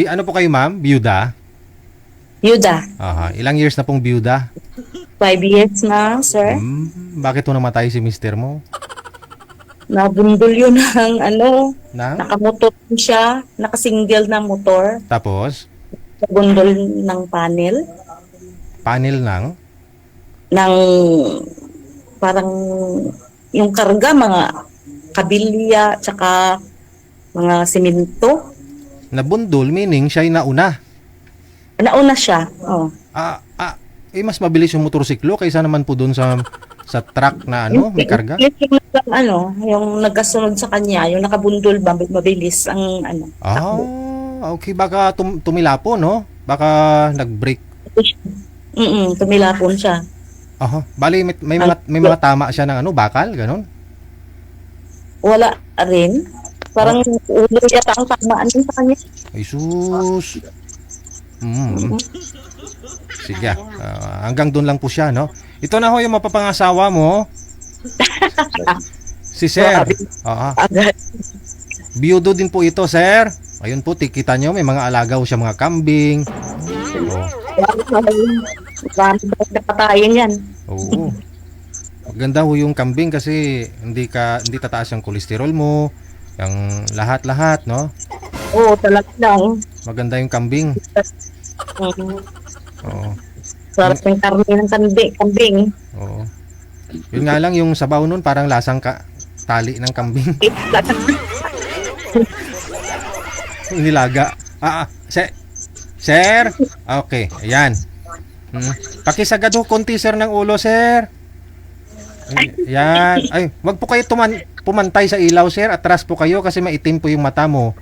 Ano po kayo, ma'am? Byuda? Yuda. Ilang years na pong byuda? 5 years na, sir. Bakit ho namatay si mister mo? Nabundol yun ng Na? nakamotor siya, nakasingle na motor, Tapos, nabundol ng panel, panel ng? ng parang yung karga, mga kabilya, tsaka mga simento. Nabundol, meaning siya'y nauna. Nauna siya. Oh. Mas mabilis yung motorsiklo kaysa naman po doon sa truck na may karga. Yung nagkasunod sa kanya, yung nakabundol, mabilis ang takbo. Okay. Baka tumilapon, no? Baka nag-brake. Tumilapon siya. Bali, may mga tama siya ng bakal, ganun? Wala rin. Parang ulo yata ang tamaan din sa kanya. Ay, sus. Sige. Hanggang doon lang po siya, no? Ito na ho yung mapapangasawa mo. Si Sir. Agad. Biyudo din po ito, Sir. Ayun po, tikita nyo, may mga alagaw siya, mga kambing. Marami ba kapatayin yan? Oo. Maganda ho yung kambing kasi hindi tataas yung kolesterol mo, yung lahat-lahat, no? Oo, talaga lang. Maganda yung kambing. Oo. Sarap yung karne ng kambing. Oo. Yun nga lang, yung sabaw nun parang lasang tali ng kambing. Nilaga. Sir? Okay, ayan. Pakisagad ho konti, sir, ng ulo, sir. Ayan. Ay, wag po kayo pumantay sa ilaw, sir. Atras po kayo kasi maitim po yung mata mo.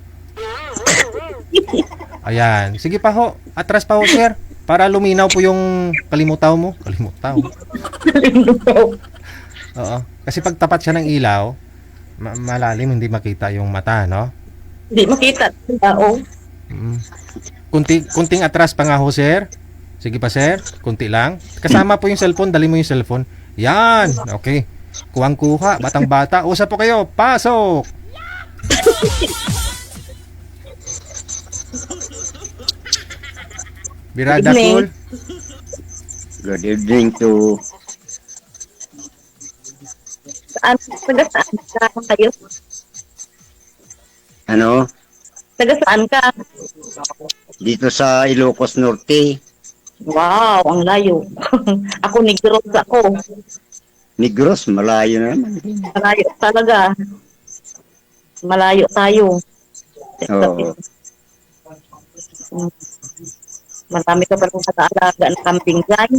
Ayan. Sige pa ho. Atras pa ho, sir. Para luminaw po yung kalimutaw mo. Kalimutaw. Oo. Kasi pag tapat siya ng ilaw, malalim, hindi makita yung mata, no? Hindi makita. Oo. Kunting atras pa nga ho, sir. Sige pa, sir. Kunti lang. Kasama po yung cellphone. Dali mo yung cellphone. Yan. Okay. Kuwang-kuha. Batang-bata. Usap po kayo. Pasok! Birada cool. Good evening to Taga-saan ka kayo? Taga-saan ka? dito sa Ilocos Norte. Wow, ang layo. Ako, Negros ako. Negros, malayo na naman. Malayo talaga. Malayo tayo. Oo. Marami ka pa rin kataalaga ng camping dyan.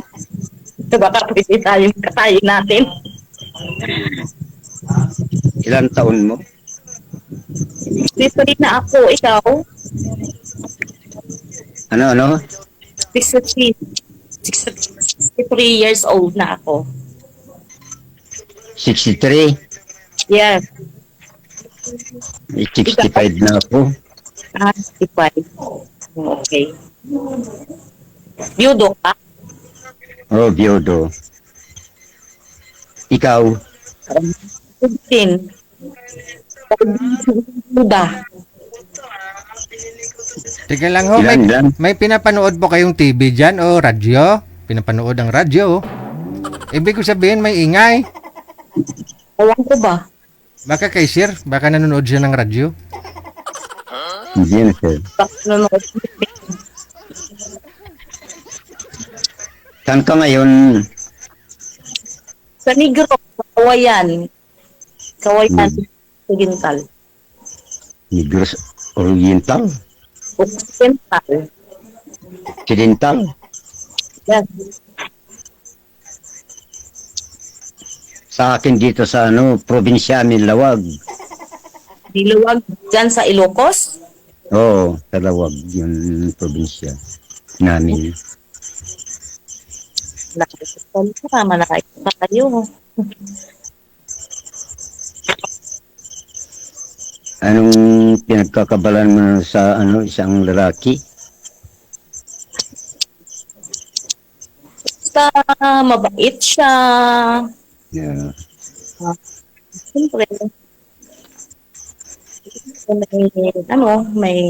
Baka pwede tayong katayin natin. Ilan taon mo? Dito rin na ako, ikaw. Ano? 63 years old na ako. 63? Yes. 65 na ako. 65. Okay. Yudo ka? Oh, biyudo. Ikaw? 15. Buda. Teka lang ho, may pinapanood po kayong TV dyan o radyo? Pinapanood ang radyo. Ibig ko sabihin may ingay. Alam ko ba? Baka kay sir, baka nanonood siya ng radyo. Hindi na, sir. Saan ka ngayon? Sa Negro, Kawayan. Kawayan, Oriental. Negros Oriental? Occidental. Occidental? Yes. Sa akin dito sa probinsya Milawag. Diluwag dyan sa Ilocos. Oo, Talawag yung probinsya namin. Malaki pa kayo. Anong pinagkakabalan mo sa isang lalaki? Basta mabait siya. Yeah. Siyempre, may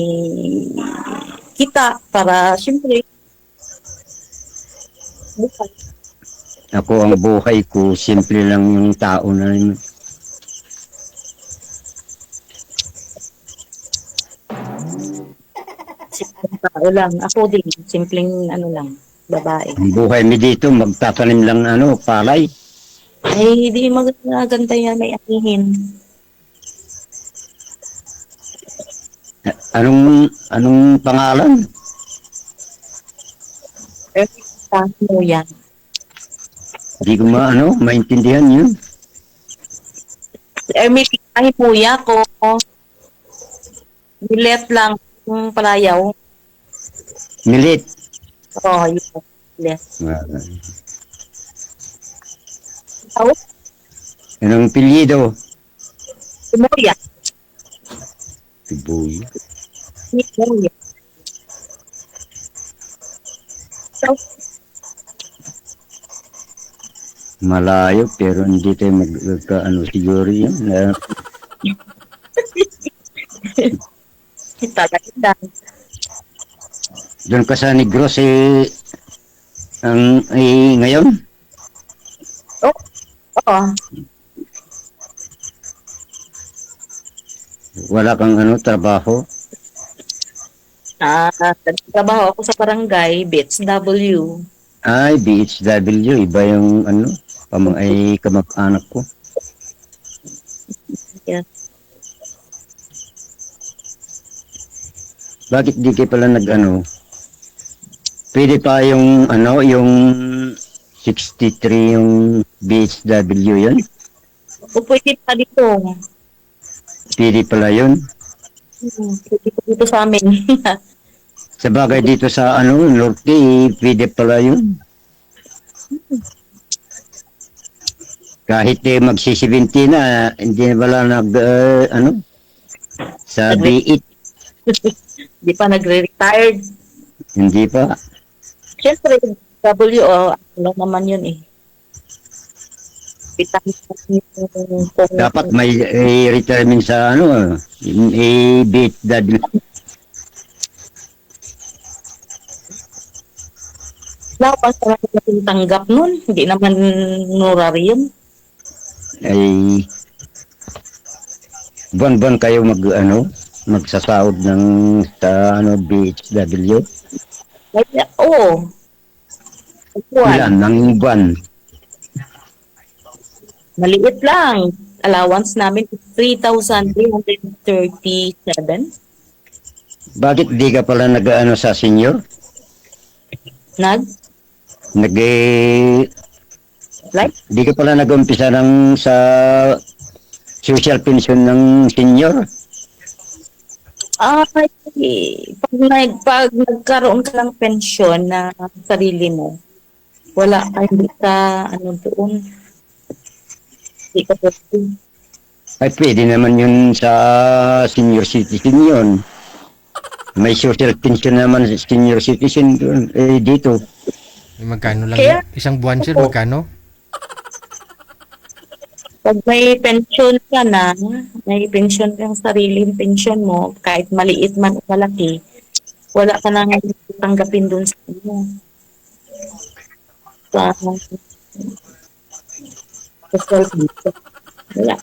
kita para siyempre bukas. Ako ang buhay ko, simple lang yung tao na yun. Simpleng tao lang. Ako din, simpleng lang, babae. Ang buhay mi dito, magtatanim lang palay. Ay, di maganda yan, may anihin. Anong pangalan? Mo yan. Hindi ko maintindihan yun. May titahin mo yan ko. Nilet lang yung palayaw. Milit. Oo, yun. Nilet. Anong pilyido? Timoya. Tibuy. Timoya. Malayo pero hindi tayo siguro yun. Talaga. Doon ka sa Negros ngayon? Oo. Wala kang trabaho? Trabaho ako sa barangay, BHW. Ay, BHW. Iba yung kamag-anak ko. Yeah. Bakit di kayo pala pwede pa yung yung 63 yung BHW yun? O pwede pa dito. Pwede pala yun? Pwede pa dito sa amin. Sa bagay dito sa Norte, pwede pala yun. Kahit magsi-70 na, hindi na pala sa B8. Hindi pa nagre-retired. Hindi pa. Siyempre, naman yun eh. Dapat may retirement sa BHW. Wala pa sa natin tanggap nun. Hindi naman honorary yun. Ay buwan-buwan kayo magsasahod ng BHW? Oo. Ilan ng buwan? Maliit lang. Allowance namin 3,337. Bakit di ka pala sa senior? Nag? Nag Like? di ka pala nag-umpisa ng sa social pension ng senior. Ay, pag nagkaroon ka ng pensyon na sarili mo, wala ka, hindi ka, ano doon, hindi ka pwede. Ay, pwede naman yun sa senior citizen yun. May social pension naman sa senior citizen doon, dito. Magkano lang Kaya- yun? Isang buwan, sir, magkano? Pag may pension ka na, may pension kang sariling pension mo, kahit maliit man o malaki, wala ka nang tanggapin doon sa inyo. Sa social pension. Wala.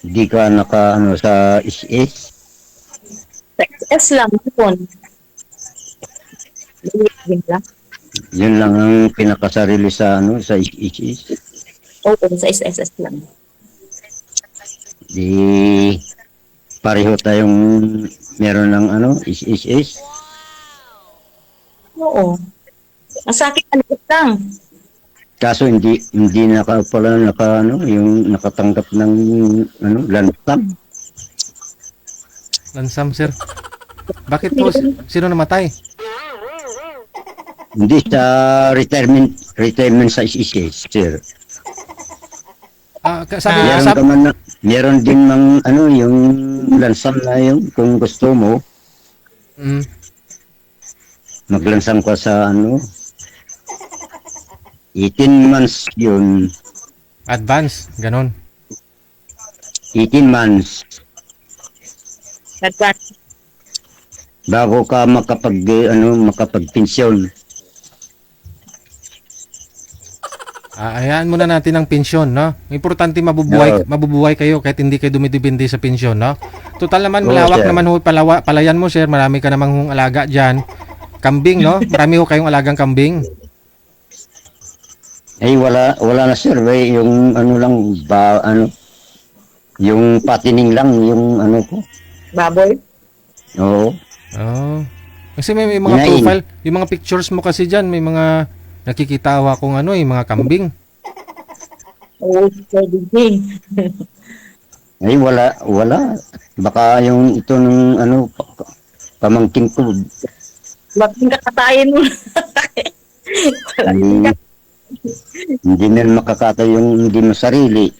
Di ka naka, ano, sa SS. Sa XS lang yun. Maliit din lang. Yun lang ang pinakasarili sa, ano, sa SS. Oo, sa SSS lang. Di pareho tayong meron ng, ano, SS. Oo. Ang sa akin, maliit lang. Kaso hindi pala ano, yung nakatanggap ng, ano, lansam. Lansam, sir. Bakit po? Sino namatay? Hindi sa retirement sa SS, sir. Sabi, Meron ka man meron din mang, ano, yung lansam na yun, kung gusto mo, maglansam ka sa, ano, 18 months yun. advance, ganon. 18 months Advance. bago ka makapagpensyon. Hayaan muna natin ang pensyon, no? Importante mabubuhay kayo kahit hindi kayo dumidepende sa pensyon, no? Total naman, malawak sir. naman ho, palayan mo, sir. Marami ka namang hong alaga dyan. Kambing, no? Marami ho kayong alagang kambing. Ay, wala na, sir. Yung ano lang, yung patining lang, yung ano ko. Baboy. Oo. Oh. Kasi may mga Hinain. profile, yung mga pictures mo kasi dyan, may mga nakikita ako kung ano, yung mga kambing. Oo, pwede din. Ay, wala. Baka yung ito ng, ano, pamangkin ko, Bakit kakatayin mo? ay, hindi na makakatay yung hindi mo sarili.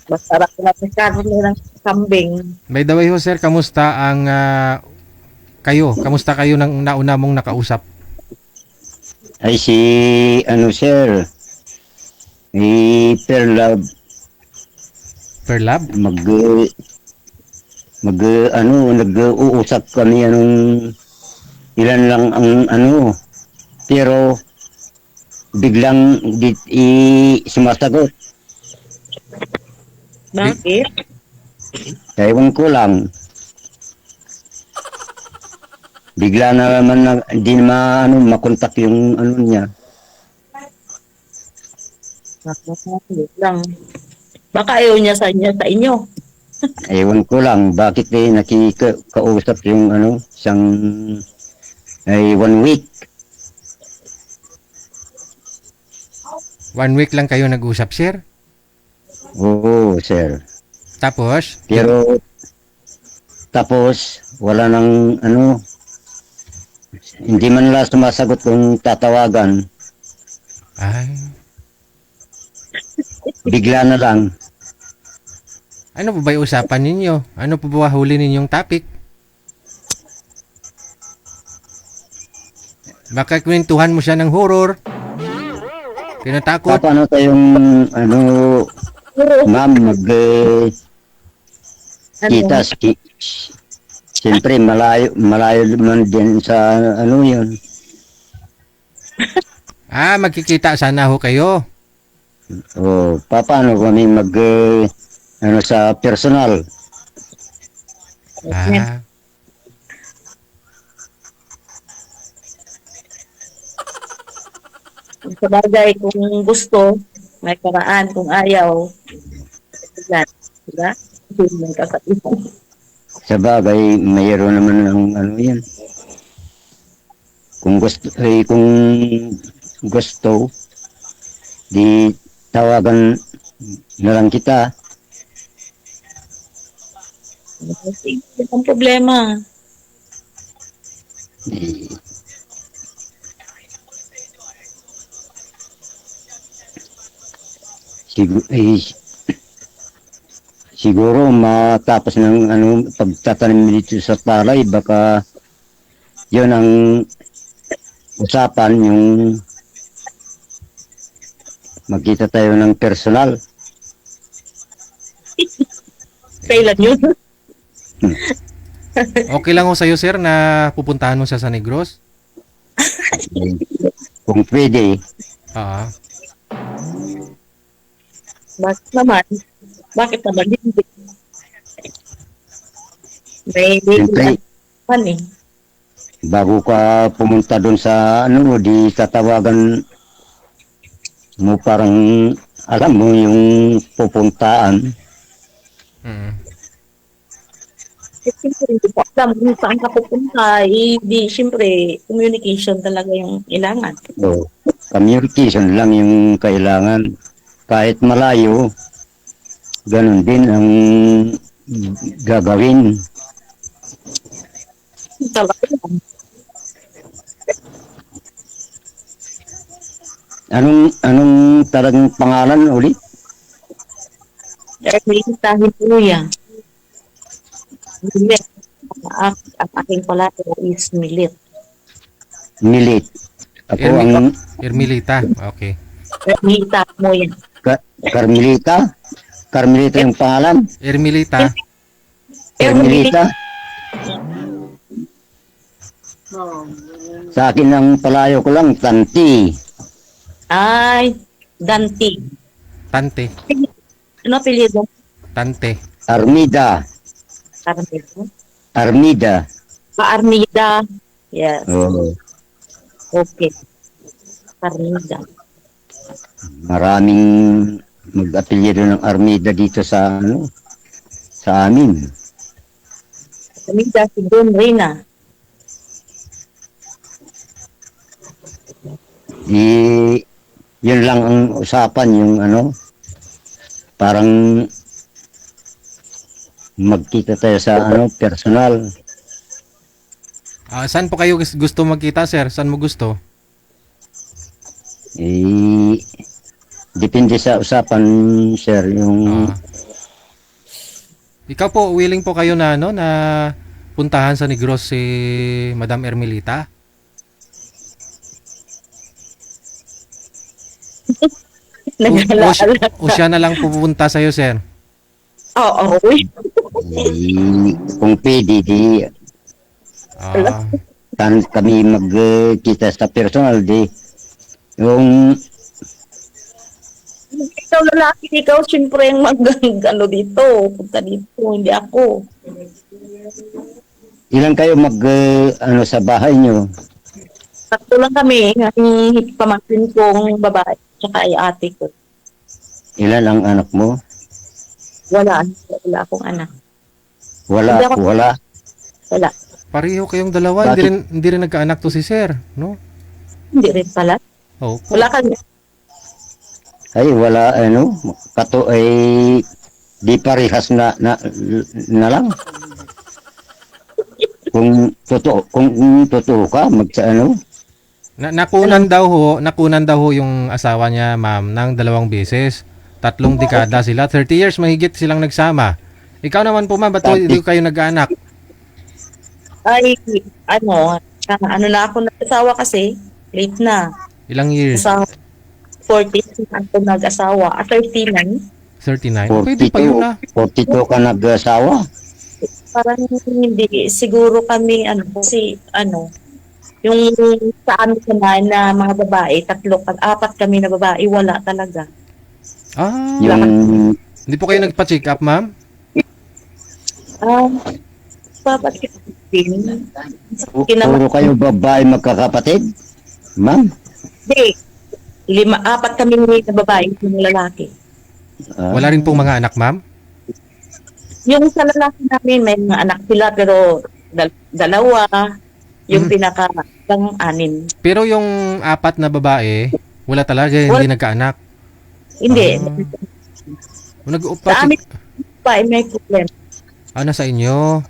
Masarap na pagkakas ng kambing. By the way ho, sir, kamusta ang kamusta kayo nang nauna mong nakausap? Ay, si, ano, sir, Perlab, Per lab? nag-uusap kami, anong, ilan lang ang, ano, pero, biglang, sumasagot. Bakit? Ewan ko lang. Bigla na naman hindi makontak yung ano niya. Bakit lang. Baka ayaw niya sa inyo. Ewan ko lang bakit nakikausap yung ano, isang 1 week. 1 week lang kayo nag-usap, sir? Oo, sir. Tapos? Tapos wala nang ano, hindi man lang sumasagot kung tatawagan. Ay, Bigla na lang. ano po ba yung usapan ninyo? Ano po ba huli ninyong topic? Baka kwentuhan mo siya ng horror. Kinatakot. Paano tayong ano, ma'am, kita siyempre malayo man din sa ano yun. Magkikita sana ho kayo. O paano kami ano sa personal? Sa bagay, kung gusto, may paraan. Kung ayaw, yan. Diba? Hindi ka sa iyo. Sa bagay, mayroon naman ng ano yan. Kung gusto, di tawagan na lang kita. Sige, ang problema. Eh, siguro matapos ng pagtatanim dito sa palay, baka yun ang usapan, yung magkita tayo ng personal. Kailan yun? Okay lang ho sa'yo, sir, na pupuntahan mo siya sa Negros? Kung pwede, Ah, Bakit naman? Bakit naman hindi? May siyempre, naman eh. bago ka pumunta doon sa di tatawagan mo, parang alam mo yung pupuntaan. mm. Eh, siyempre, hindi ko alam kung saan ka pupunta. Eh, di, siyempre, communication talaga yung kailangan. So, communication lang yung kailangan. Kahit malayo, ganun din ang gagawin. Talaga. Anong talagang pangalan ulit? Ermelita Hipuya. Milit. Ang aking pala is Milit. Milit. Ako ang Ermilita. Okay. Ermelita mo yan. Carmelita. Carmelita yung pangalan. Ermilita. Carmelita. Sa akin ang palayo ko lang, Tanti. Ay, Danti. Tante. Ano apelyido? Tante. Armida. Armida. Armida. Armida. Yes. Oo. Okay. Armida. Maraming mag-apelyido ng Armida dito sa sa amin. Armida si Don Reyna. Yun lang ang usapan, yung parang magkita tayo sa personal. Saan po kayo gusto magkita, sir? Saan mo gusto? Depende sa usapan, sir, yung Ikaw po, willing po kayo na na puntahan sa Negros si Madam Ermelita? O siya na lang pupunta sa'yo, sir? Oo. Kung pwede, kami magkita sa personal, yung Ikaw lalaki, ikaw siyempre yung dito. Punta dito, hindi ako. ilan kayo sa bahay nyo? Tatlo lang kami, yung pamangkin kong babae, tsaka ay ate ko. Ilan ang anak mo? Wala akong anak. Wala. Hindi ako- Wala. Pareho kayong dalawa. Bakit? Hindi rin nagkaanak to si sir, no? Hindi rin pala. Oh. Wala kami. Ay, wala, di parehas na lang. Kung totoo ka, Nakunan daw ho yung asawa niya, ma'am, ng 2 beses. 3 dekada sila. 30 years mahigit silang nagsama. Ikaw naman po, ma'am, ba't hindi kayo nag-anak? Ay, na ako nag-asawa kasi, late na. Ilang years? Sa 40 ako nag-asawa. 39. 39? Pwede pa yun, 42 ka nag-asawa? Parang hindi. Siguro kami, kasi, yung sa amin naman na mga babae, 4 kami na babae, wala talaga. Yung Hindi po kayo nagpa-check up, ma'am? Dapat din. puro kayo babae magkakapatid? Ma'am? Hindi. 4 kami na babae, yung lalaki. Wala rin pong mga anak, ma'am? Yung sa lalaki namin, may mga anak sila, pero dalawa. Yung pinaka lang 6. Pero yung 4 na babae, wala talaga, hindi nagkaanak. Hindi. Nag-upa Sa amin pa, may problem. Sa inyo?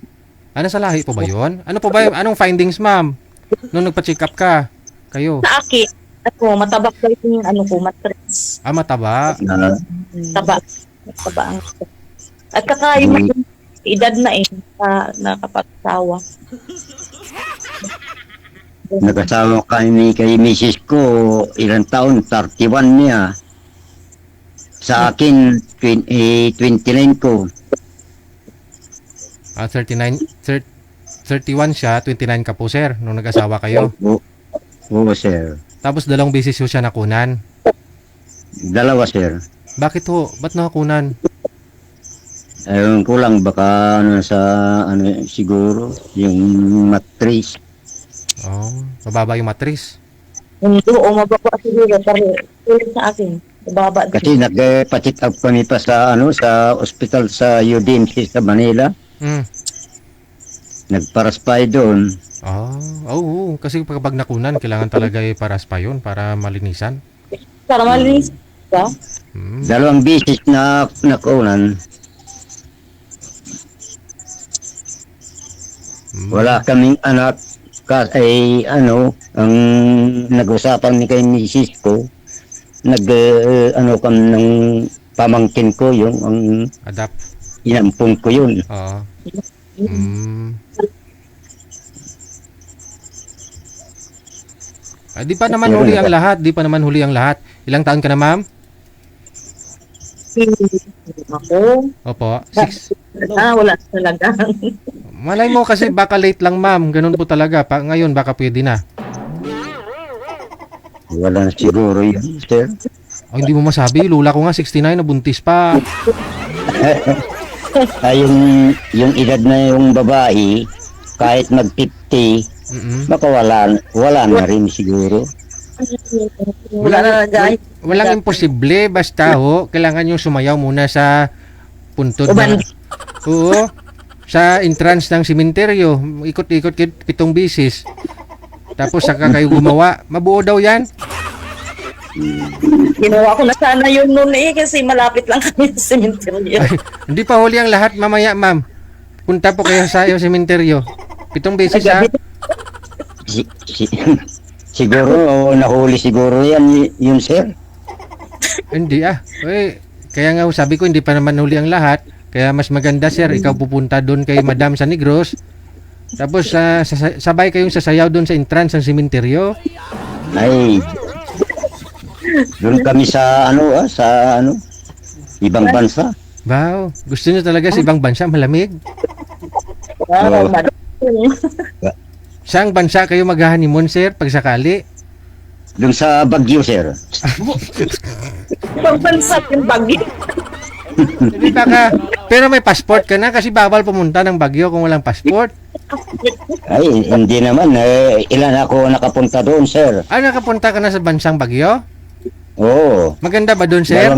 Sa lahi po ba yun? Ano po ba, anong findings, ma'am? Nung nagpa-check up ka, kayo? Sa akin, matabak daw yung matris. Mataba. Mataba ang at saka yung edad na nakapagsawa. Nagkasama kami kay Mrs. ko, ilang taon, 31 niya. Sa akin, 29 ko. 31 siya, 29 ka po, sir, nung nag-asawa kayo. Oo, sir. Tapos 2 beses ho siya nakunan. 2, sir. Bakit ho? Ba't nakakunan? Ayun ko lang, baka siguro, yung matris. Mababa yung matris. Hindi, mababa siguro, pero ulit sa akin. Mababa din. Kasi nagpa-check up kami pa sa ospital sa UDMC sa Manila. Nagparaspay doon. Oo. Kasi kapag nakunan, kailangan talaga iparas pa yun para malinisan. Para malinis ba? 2 beses na nakunan. Wala kaming anak. Ang nag-usapan ni kay Mrs. ko, kami ng pamangkin ko, yung Adapt. inampun ko yun. Oo. Di pa naman huli ang lahat. Ilang taon ka na, ma'am? Ako? Opo. 6. Wala talaga. Malay mo kasi baka late lang, ma'am. Ganun po talaga. Ngayon baka pwede na. Wala na siguro yun, sir. Hindi mo masabi. Lula ko nga 69 na buntis pa. Yung edad na yung babae, kahit mag-50, baka wala na rin siguro. Walang imposible. Basta kailangan yung sumayaw muna sa puntod na. Oo. Sa entrance ng sementeryo. Ikot-ikot 7 bisis. Tapos saka kayo gumawa. Mabuo daw yan. Ginawa ko na sana yun noon kasi malapit lang kami sa sementeryo. Hindi pa huli ang lahat mamaya, ma'am. Punta po kayo sa sementeryo. 7 bisis ha. Siguro, nahuli siguro yun, sir. Hindi kaya nga sabi ko hindi pa naman huli ang lahat. Kaya mas maganda, sir, ikaw pupunta doon kay Madam sa Negros. Tapos sabay kayong sasayaw doon sa entrance ng sementeryo. Doon kami sa ibang bansa. Wow, gusto niyo talaga sa ibang bansa, malamig? Saang bansa kayo mag-honeymoon, sir, pag sakali? Doon sa Baguio, sir. Ibang bansa yung Baguio. Hindi baka, pero may passport ka na kasi bawal pumunta ng Baguio kung walang passport. Hindi naman. Ilan ako nakapunta doon, sir. Nakapunta ka na sa bansang Baguio? Oo. Maganda ba doon, sir?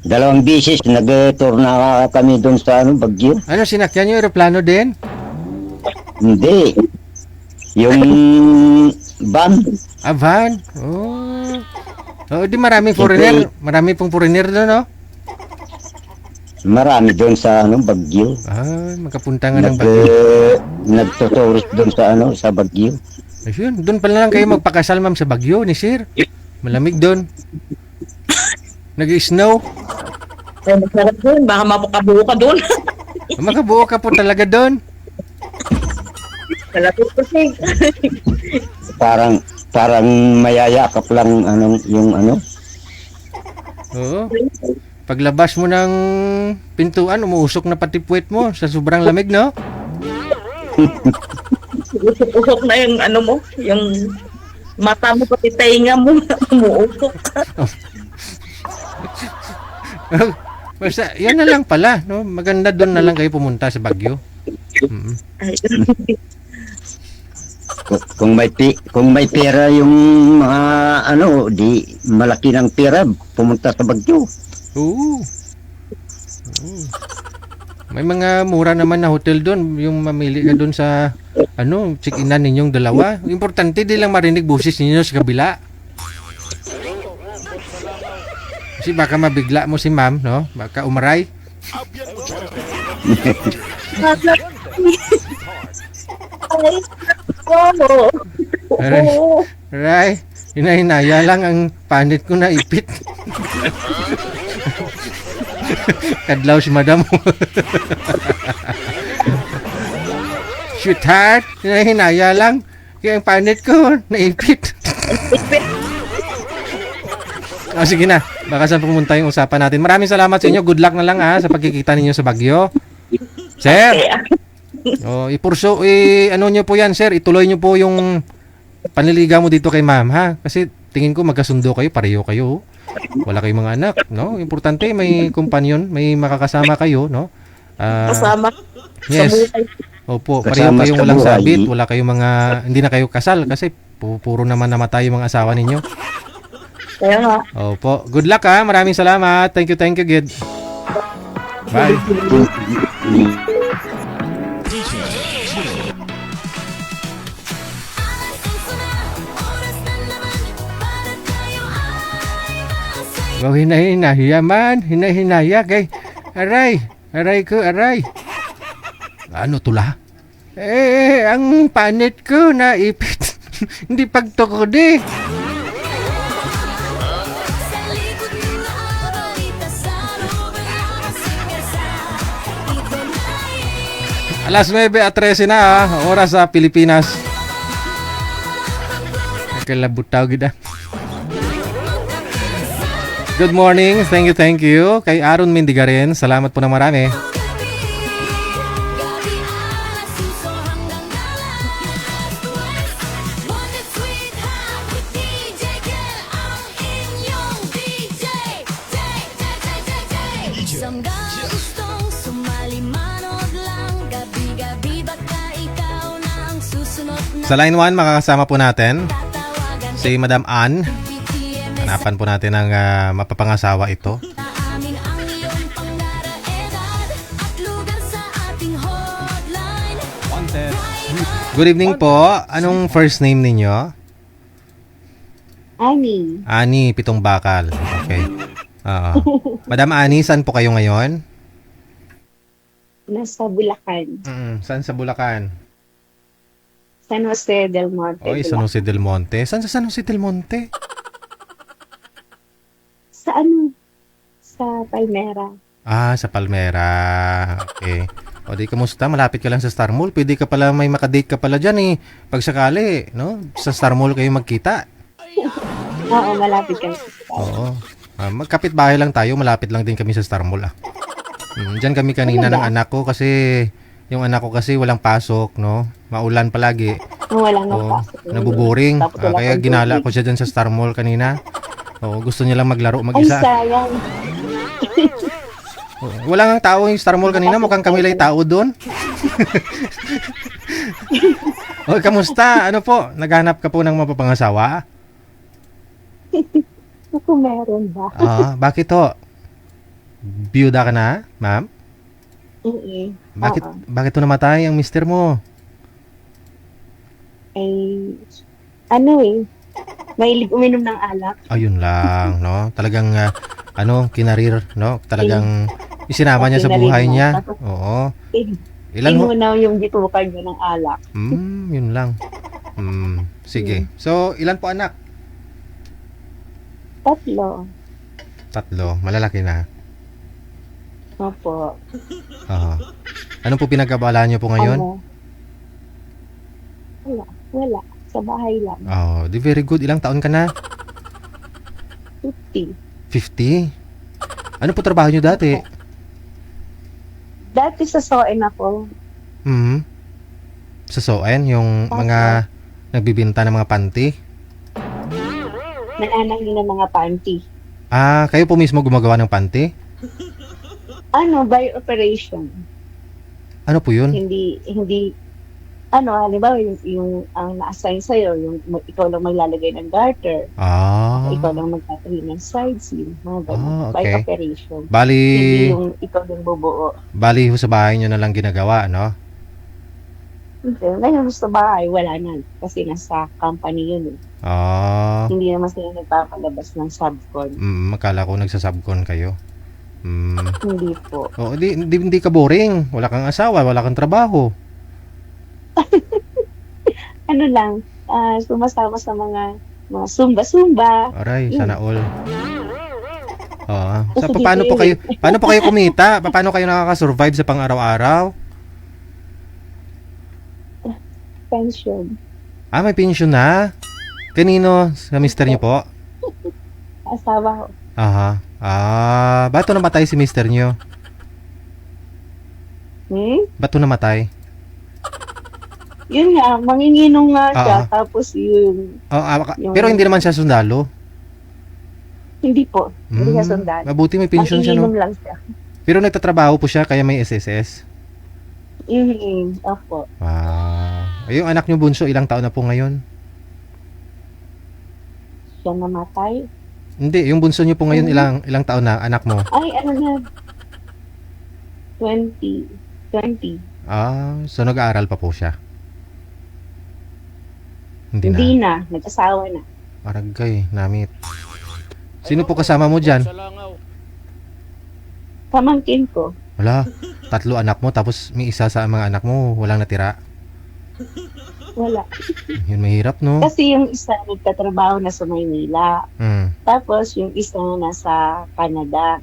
Dalawang bisis nag-tour na kami doon sa Baguio. Sinakyan niyo aeroplano din? Hindi. Yung van. Van? Di maraming foreigner. Marami pong foreigner doon, no? Marami doon sa Baguio. Makapunta nga ng Baguio. Nagtutourist doon sa Baguio. Ayun, doon pala lang kayo magpakasal, ma'am, sa Baguio ni sir. Malamig doon. Nag-snow. Masarap doon. Baka mapakabuo ka doon. Makabuo ka po talaga doon. Kalapit kasi. Parang mayayakap lang yung Oo. Paglabas mo ng pintuan, umuusok na pati puwet mo sa sobrang lamig, no? Usok na yung mo, yung mata mo pati tainga mo, umuusok. Basta, yan na lang pala, no? Maganda doon na lang kayo pumunta sa Baguio. Kung may pera yung mga di malaki ng pera pumunta sa Baguio. Oo. May mga mura naman na hotel doon. Yung mamili ka doon sa check-inan ninyong dalawa. Importante di lang marinig boses ninyo sa kabila. Kasi baka mabigla mo si ma'am, no? Baka umaray. Aray, aray. Hinahinaya lang ang panit ko na ipit. Kadlaw si madam. Sweetheart, hinahinaya lang. Kaya ang panit ko naipit. Sige na. Baka saan pumunta yung usapan natin. Maraming salamat sa inyo. Good luck na lang sa pagkikita ninyo sa Baguio. Sir. Nyo po yan, sir. Ituloy nyo po yung panliligaw mo dito kay ma'am, ha? Kasi tingin ko magkasundo kayo, pareho kayo. Wala kayong mga anak, no? Importante may companion, may makakasama kayo, no? Kasama Yes. sa buhay. Opo, pareho Kasama kayong sa walang buhay. sabit, wala kayong mga, hindi na kayo kasal kasi puro naman namatay yung mga asawa ninyo. Kaya nga, Opo, good luck ha, maraming salamat. Thank you, Gid. Bye. Wow, hinahinaya man, hinahinaya kay aray ko. Ano tula? Ang panit ko na ipit. Hindi pagtukod eh. Alas 9:13 na oras sa Pilipinas. Kalabutaw gida. Good morning. Thank you. Kay Aaron Mindigarin. Salamat po na marami. Isang gustong sumali manood lang. Gabi-gabi baka ikaw na ang susunod na Sa line 1, makakasama po natin tatawagan. si Madam Ann. BTMS Hanapan po natin ang mapapangasawa ito. sa amin ang iyong pangaraedad at lugar sa ating hotline. Good evening po. Anong first name ninyo? Ani, Ani, Pitong Bakal. Okay. Oo. Madam Ani, saan po kayo ngayon? nasa Bulacan. Saan sa Bulacan? San Jose del Monte. Oy, San Jose del Monte. Saan sa San Jose del Monte? Sa ano? Sa Palmera. Sa Palmera. Okay. O di, kamusta? Malapit ka lang sa Star Mall. Pwede ka pala, may makadate ka pala dyan eh. Pag sakali, no? Sa Star Mall kayo magkita. Oo, malapit kami. Oo. Magkapit bahay lang tayo. Malapit lang din kami sa Star Mall Diyan kami kanina ng anak ko kasi yung anak ko kasi walang pasok, no? Maulan palagi. Wala na Oo, pasok. nabuboring. Tapos wala Kaya kang ginala tubig. ko siya dyan sa Star Mall kanina. Oo, gusto niya lang maglaro Ay, mag-isa. sayang. Oo, wala nga tao yung Star Mall kanina. Mukhang kami lang tao doon. O, kamusta? Ano po? Naghanap ka po ng mapapangasawa? Ako meron ba? Bakit ho? Biyuda ka na, ma'am? Oo. Bakit to namatay ang mister mo? Ay, ano mahilig uminom ng alak. Ayun lang, no? Talagang, kinarir, no? Talagang isinama niya sa buhay niya. Oo. Ilan ho? Inunaw yung bitukan niya ng alak. Yun lang. Sige. So, ilan po anak? 3. Malalaki na. Opo. Oo. Ano po pinagkabalaan niyo po ngayon? Wala. Sa bahay lang. Di very good. Ilang taon ka na? 50. 50? Ano po trabaho niyo dati? Dati sa SON ako. Sa Soen, yung mga nagbibinta ng mga panty? Nananangin ng mga panty. Kayo po mismo gumagawa ng panty? By operation. Ano po yun? Hindi, halimbawa yung ang na-assign sa'yo, yung ikaw lang maglalagay ng garter. Ikaw lang magtatahi ng sides, mga ganun. Ah, By okay. operation. Hindi Bali, yung ikaw yung bubuo. bali ho sa bahay nyo na lang ginagawa, no? Hindi. Ngayon sa bahay, wala na. Kasi nasa company yun eh. Ah, Hindi naman sila nagpapalabas ng subcon. makala ko nagsasubcon kayo. Hindi po. Oh, hindi ka boring. Wala kang asawa, wala kang trabaho. Ano lang, sumasama sa mga zumba-zumba. Aray, Yun. sana all. Oo. Gusto Paano po kayo kumita? Paano kayo nakaka-survive sa pang-araw-araw? Pension. May pension na. Kanino? Sa mister niyo po? Asawa ko. Aha. Ba't namatay si mister niyo? Ba't namatay? Yun nga, manginginom nga siya. Ah. Tapos yung, Pero hindi naman siya sundalo. hindi po. Hindi siya sundalo. Mabuti may pension siya, no? Manginginom lang siya. Pero nagtatrabaho po siya, kaya may SSS. Opo. Yung anak niyo bunso, ilang taon na po ngayon? Siya namatay. Hindi, yung bunso niyo po ngayon, ilang taon na, anak mo? Ay, ano na. 20. So nag-aaral pa po siya? Hindi na. Hindi na. Nag-asawa na. Aragay, namit. Sino po kasama mo dyan? Pamangkin ko. Wala, 3 anak mo, tapos may isa sa mga anak mo, walang natira. Wala. Yun mahirap, no? Kasi yung isa nagtatrabaho na sa Maynila. Tapos yung isa nasa Canada.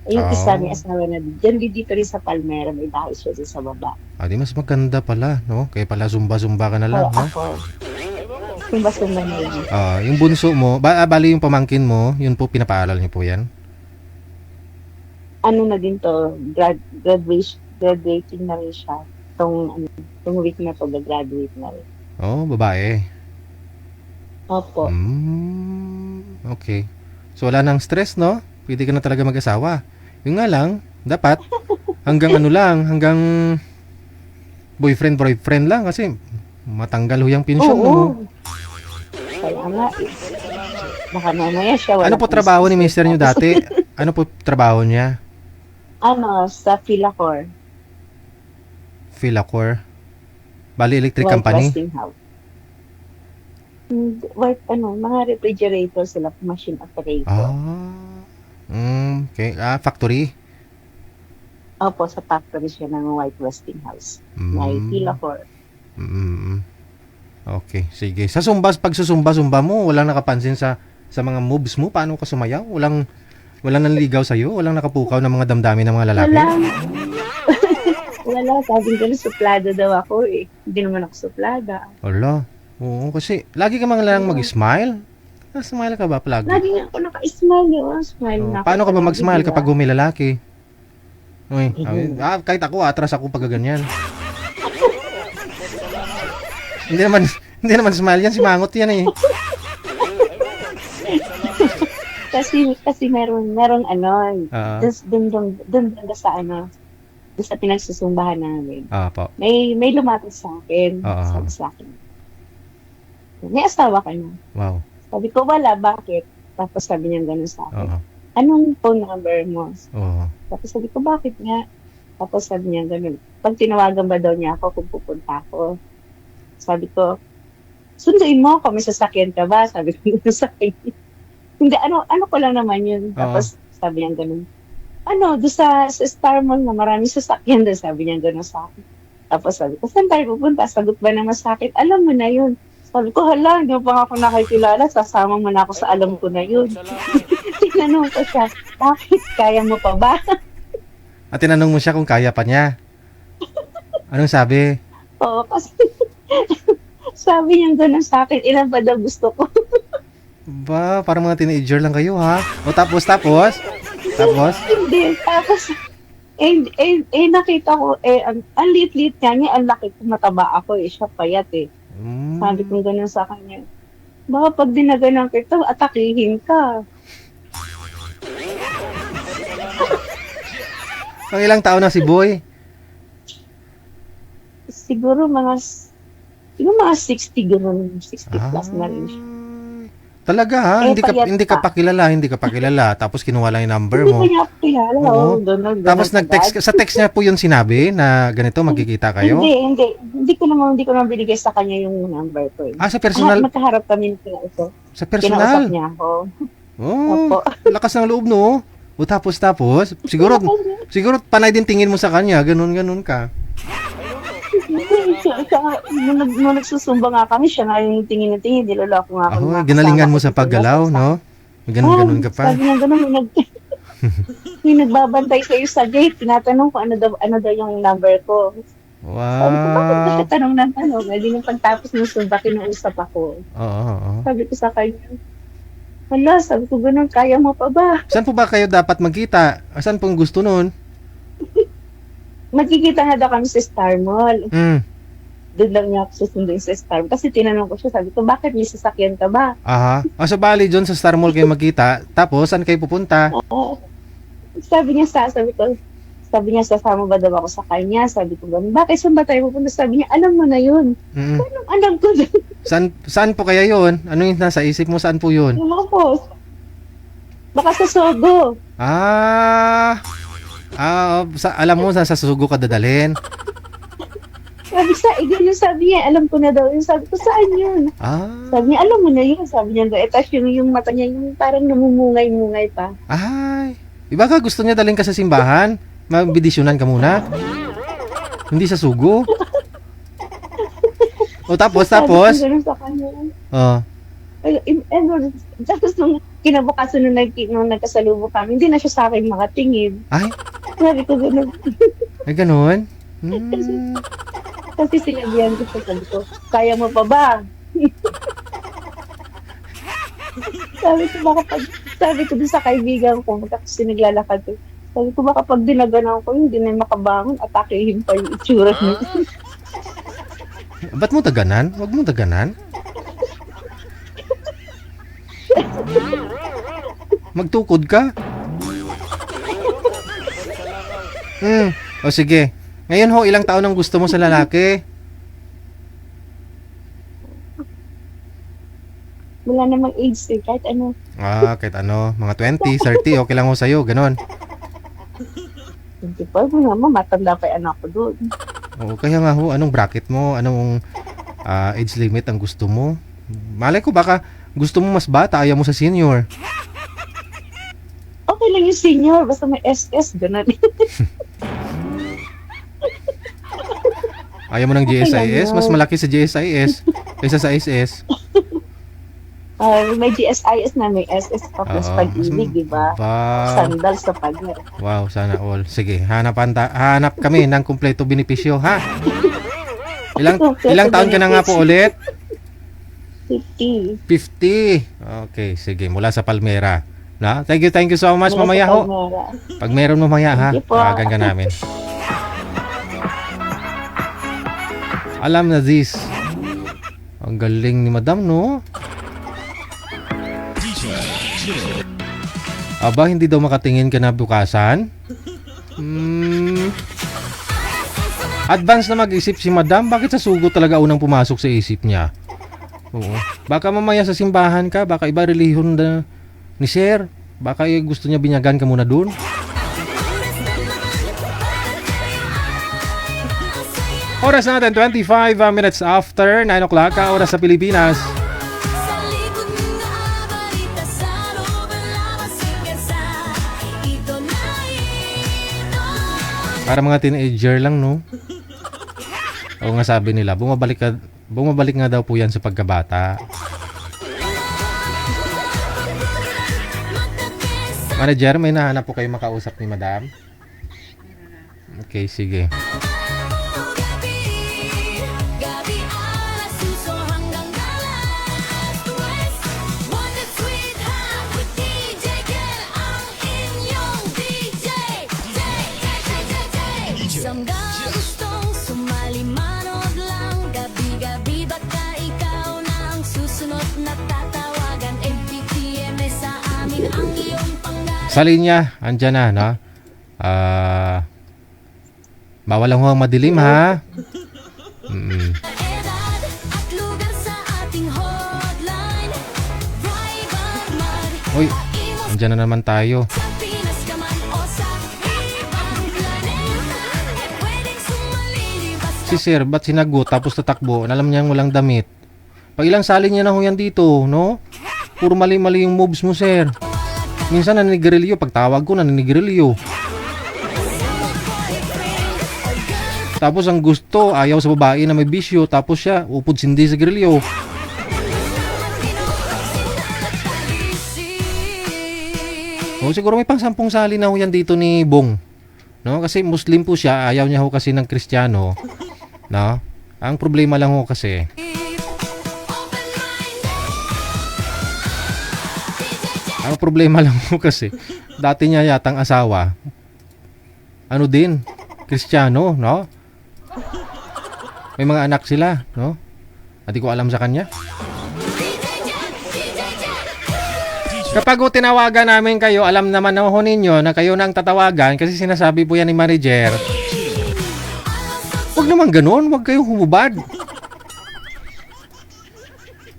Yung isa may asawa na dyan dito rin sa Palmera. May bahay siya dyan sa baba. Di mas maganda pala, no? Kaya pala zumba-zumba ka na lang, no? Ako. Sumba-sumba na lang. Yung bunso mo, bali yung pamangkin mo, yun po pinapaaral niyo po yan? Ano na din to, graduating na rin siya. Itong week na to, graduate na rin. Babae. Opo. Okay. So wala nang stress, no? Pwede ka na talaga mag-asawa. Yung nga lang, dapat hanggang hanggang boyfriend lang kasi matanggal ho yung pensyon mo. Kaya nga baka mamaya siya wala. Ano po trabaho ni mister niyo dati? Ano po trabaho niya? Sa Philacor. Philacor? Bali electric White company? Westinghouse. Mga refrigerator sila, machine operator. Okay. Factory? Opo, sa factory siya ng White Westinghouse. May Philacor. Okay, sige. Pag susumba mo, walang nakapansin sa mga moves mo? Paano ka sumayaw? Walang nanligaw sa'yo? Walang nakapukaw ng mga damdamin ng mga lalaki? Wala. Sabi ko na suplada daw ako eh. Hindi naman ako suplada. Wala. Oo, kasi lagi ka mga lang mag-smile. Smile ka ba palagi? Lagi nga ako naka-smile yun. Smile na ako. Paano ka ba palagi, mag-smile diba? kapag may lalaki? Uy, kahit ako, atras ako pag ganyan. Hindi naman smile yan, si Mangot yan eh. Kasi meron doon sa pinagsusumbahan namin. Po. May lumapit sa akin. Sabi sa akin, may asawa ka na. Wow. Sabi ko, wala, bakit? Tapos sabi niya gano'n sa akin. Anong phone number mo? Tapos sabi ko, bakit nga? Tapos sabi niya gano'n, pag tinawagan ba daw niya ako kung pupunta ako? Sabi ko, sunduin mo ako, may sasakyan ka ba? Sabi ko sa akin. Hindi, ano ko lang naman yun. Tapos sabi niya gano'n, doon sa Star Mall na maraming sasakyan doon, sabi niya gano'n sa akin. Tapos sabi ko, saan tayo pupunta? Sagot ba naman sa akin? Alam mo na yun. Sabi ko, hala, hindi mo pa ako nakikilala, sasama mo na ako sa alam ko na yun. Tinanong ko siya, bakit? Kaya mo pa ba? At tinanong mo siya kung kaya pa niya. Anong sabi? Oo, kasi sabi niya gano'n sa akin, ilan pa daw gusto ko. Ba, parang mga teenager lang kayo, ha? Tapos? Hindi, tapos, nakita ko, ang lit-lit niya, ang laki ko, mataba ako, siya payat eh. Sabi ko gano'n sa kanya, baka pag dinaganan kita, atakihin ka. Ang ilang taon na si Boy? Siguro mga 60 gano'n, 60 plus na rin siya. Talaga ha? Eh, Hindi ka payat hindi ka pa. hindi ka pakilala tapos kinuha lang yung number Hindi mo. ko niya ako kilala. Oo. Oo. Ganun, Tapos ganun nag-text agad. sa text niya po yun sinabi na ganito magkikita kayo. Hindi. Hindi ko naman binigay sa kanya yung number ko. Eh. Ah, sa personal, Magkaharap kami kinausap. sa Kinausap personal. niya ako. Oh, Opo. lakas ng loob no. O tapos siguro panay din tingin mo sa kanya, ganun ka. Nung nagsusumba nga kami, siya nga yung tingin na tingin, niloloko nga ako. Ako, mga ginalingan kasama mo ko sa dito. paggalaw, no? Ganun ka pa. Sabi niya ganun, may nagbabantay sa'yo sa gate. Tinatanong ko ano daw yung number ko. Sabi ko, bakit ba Wow. siya tanong ng tanong? Hindi nung pagtapos ng sumba, kinuusap ako. Oo. Sabi ko sa kanya, hala, sabi ko ganun, kaya mo pa ba? Saan po ba kayo dapat magkita? Saan pong gusto nun? Magkikita nga daw kami sa Star Mall. Mm. Doon lang niya ako susunduin sa Star Mall. Kasi tinanong ko siya, sabi ko, bakit may sasakyan ka ba? Aha. O sa bali dyan sa Star Mall kayo magkita. Tapos, saan kayo pupunta? Oo. Sabi niya, sasama ba daw ako sa kanya? Sabi ko, ganun, bakit saan ba tayo pupunta? Sabi niya, alam mo na yun. Mm. Anong alam ko na? Saan po kaya yun? Ano yung nasa isip mo? Saan po yun? Yung mga post. Baka sa Sogo. Alam mo, sa sugo ka dadalhin. Sabi niya, alam ko na daw yun. Sabi ko, saan yun? Sabi niya, alam mo na yun. Sabi niya, tapos yung mata niya, yung parang namumungay-mungay pa. Ay, iba ka gusto niya dalhin ka sa simbahan? Mabidisyonan ka muna? Hindi sa sugo? O tapos? Sabi ko ganun sa kanya. Oh. Tapos nung kinabukasan nung nagkasalubong kami, hindi na siya sa akin makatingin. Ay, Sabi ko ganun. ay ganun? Kasi sinabihan ko siya, sabi ko, kaya mo pa ba? sabi ko dun sa kaibigan ko, kasi naglalakad ko, sabi ko baka pag dinaganan ko, hindi na makabangon, atakehin pa yung itsura niya. Ba't mo taganan? Huwag mo taganan. Magtukod ka. O sige. Ngayon ho, ilang taon ang gusto mo sa lalaki? Wala namang age eh, kahit ano. Kahit ano. Mga 20, 30, okay lang ho sa'yo. Ganon. Hindi pa, naman, matanda pa yung anak ko doon. Oo, kaya nga ho, anong bracket mo? Anong age limit ang gusto mo? Malay ko, baka gusto mo mas bata, ayaw mo sa senior. Okay lang yung senior, basta may SS, gano'n. Ayaw mo ng Okay lang GSIS? yun. Mas malaki sa GSIS kaysa sa SS. May GSIS na, may SS pa plus Oo, pag-ibig, di ba? Wow. Sandal sa pag-ibig. Wow, sana all. Sige, hanap kami ng kumpleto benepisyo, ha? Ilang taon ka na nga po ulit? 50. 50. Okay, sige, mula sa Palmera. Na? Thank you so much, mamaya ho. Pag meron mamaya, ha? Thank you po. Tawagan ka namin. Alam na this. Ang galing ni Madam, no? Aba, hindi daw makatingin ka na bukasan? Advance na mag-isip si Madam. Bakit sa sugo talaga unang pumasok sa isip niya? Oo. Baka mamaya sa simbahan ka, baka iba relihon na ni Sir. Baka gusto niya binyagan ka muna dun. Oras natin, 25 minutes after 9 o'clock, oras sa Pilipinas. Sa likod ng balita sa Robela Masigasa, ito na ito. Para mga teenager lang, no? O nga sabi nila, bumabalik nga daw po yan sa pagkabata. Manager, may nahanap po kayo makausap ni Madam? Okay, sige. Gabi alas suso hanggang alas 2. One that sweet hot with DJ Kel, ang inyong DJ. Isang gustong sumali manood lang. Gabi-gabi baka ikaw na ang susunod na tatawagan. MPTM sa amin ang iyong pangalan. Sa linya, andyan na, no? Bawal lang ho ang madilim, ha? Edad at lugar sa ating hotline. Uy, andyan na naman tayo. Sa Pinas ka man o sa ibang planeta, ay pwedeng sumali basta Si sir, ba't sinagot tapos tatakbo? Alam niyang walang damit. Pag ilang sali niya na ho yan dito, no? Puro mali-mali yung moves mo, sir. Minsan naninigarilyo. Pag tawag ko, naninigarilyo. Tapos ang gusto, ayaw sa babae na may bisyo. Tapos siya, upod sindi sa grilyo. O siguro may pang 10 sali na ho yan dito ni Bong. No? Kasi Muslim po siya, ayaw niya ho kasi ng Kristiyano. No? Ang problema lang ho kasi, ang problema lang ho kasi, dati niya yatang asawa, ano din, Kristiyano, no? May mga anak sila, no? At di ko alam sa kanya. Kapag ho tinawagan namin kayo, alam naman ho ninyo na kayo na ang tatawagan kasi sinasabi po yan ni manager. Huwag naman ganun, huwag kayong humubad.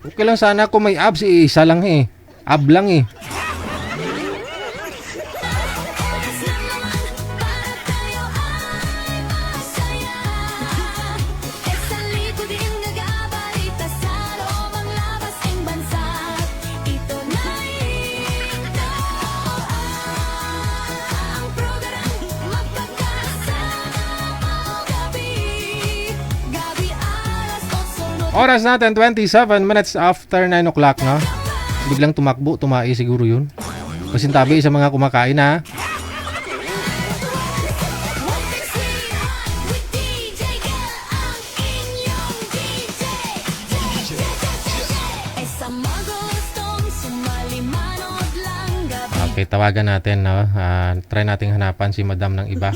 Okay lang sana kung may abs, isa lang eh. Ab lang eh. Oras natin, 27 minutes after 9 o'clock, no? Biglang tumakbo, tumai siguro yun. Pasintabi sa mga kumakain, ha? Okay, tawagan natin, no? Try nating hanapan si madam ng iba.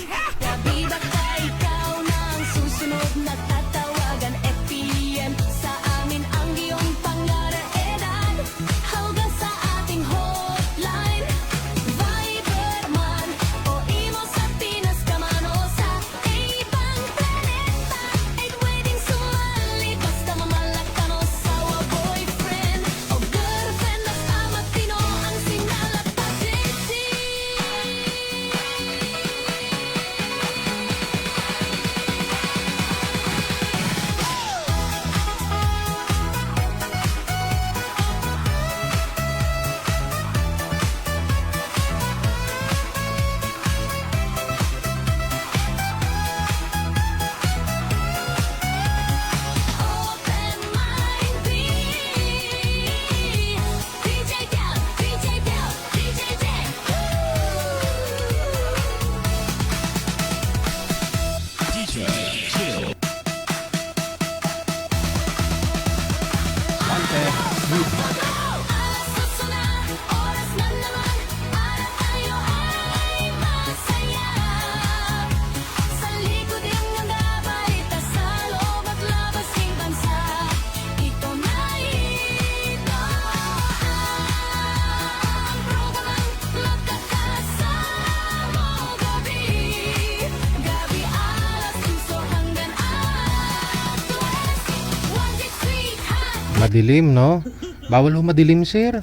Madilim, no? Bawal ho madilim, sir.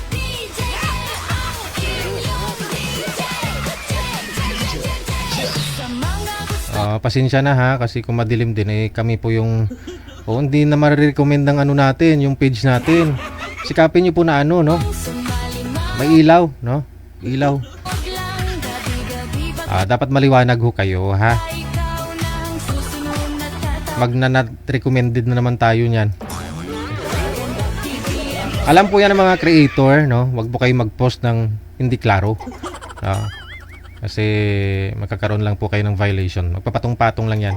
Pasensya na ha, kasi kung madilim din, eh, kami po yung, hindi na marirecommend ng ano natin, yung page natin. Sikapin nyo po na ano, no? May ilaw, no? Ilaw. Dapat maliwanag ho kayo, ha? Mag-not recommended na naman tayo niyan. Alam po yan ng mga creator, no? Huwag po kayo mag-post ng hindi klaro. Kasi magkakaroon lang po kayo ng violation. Magpapatong-patong lang yan.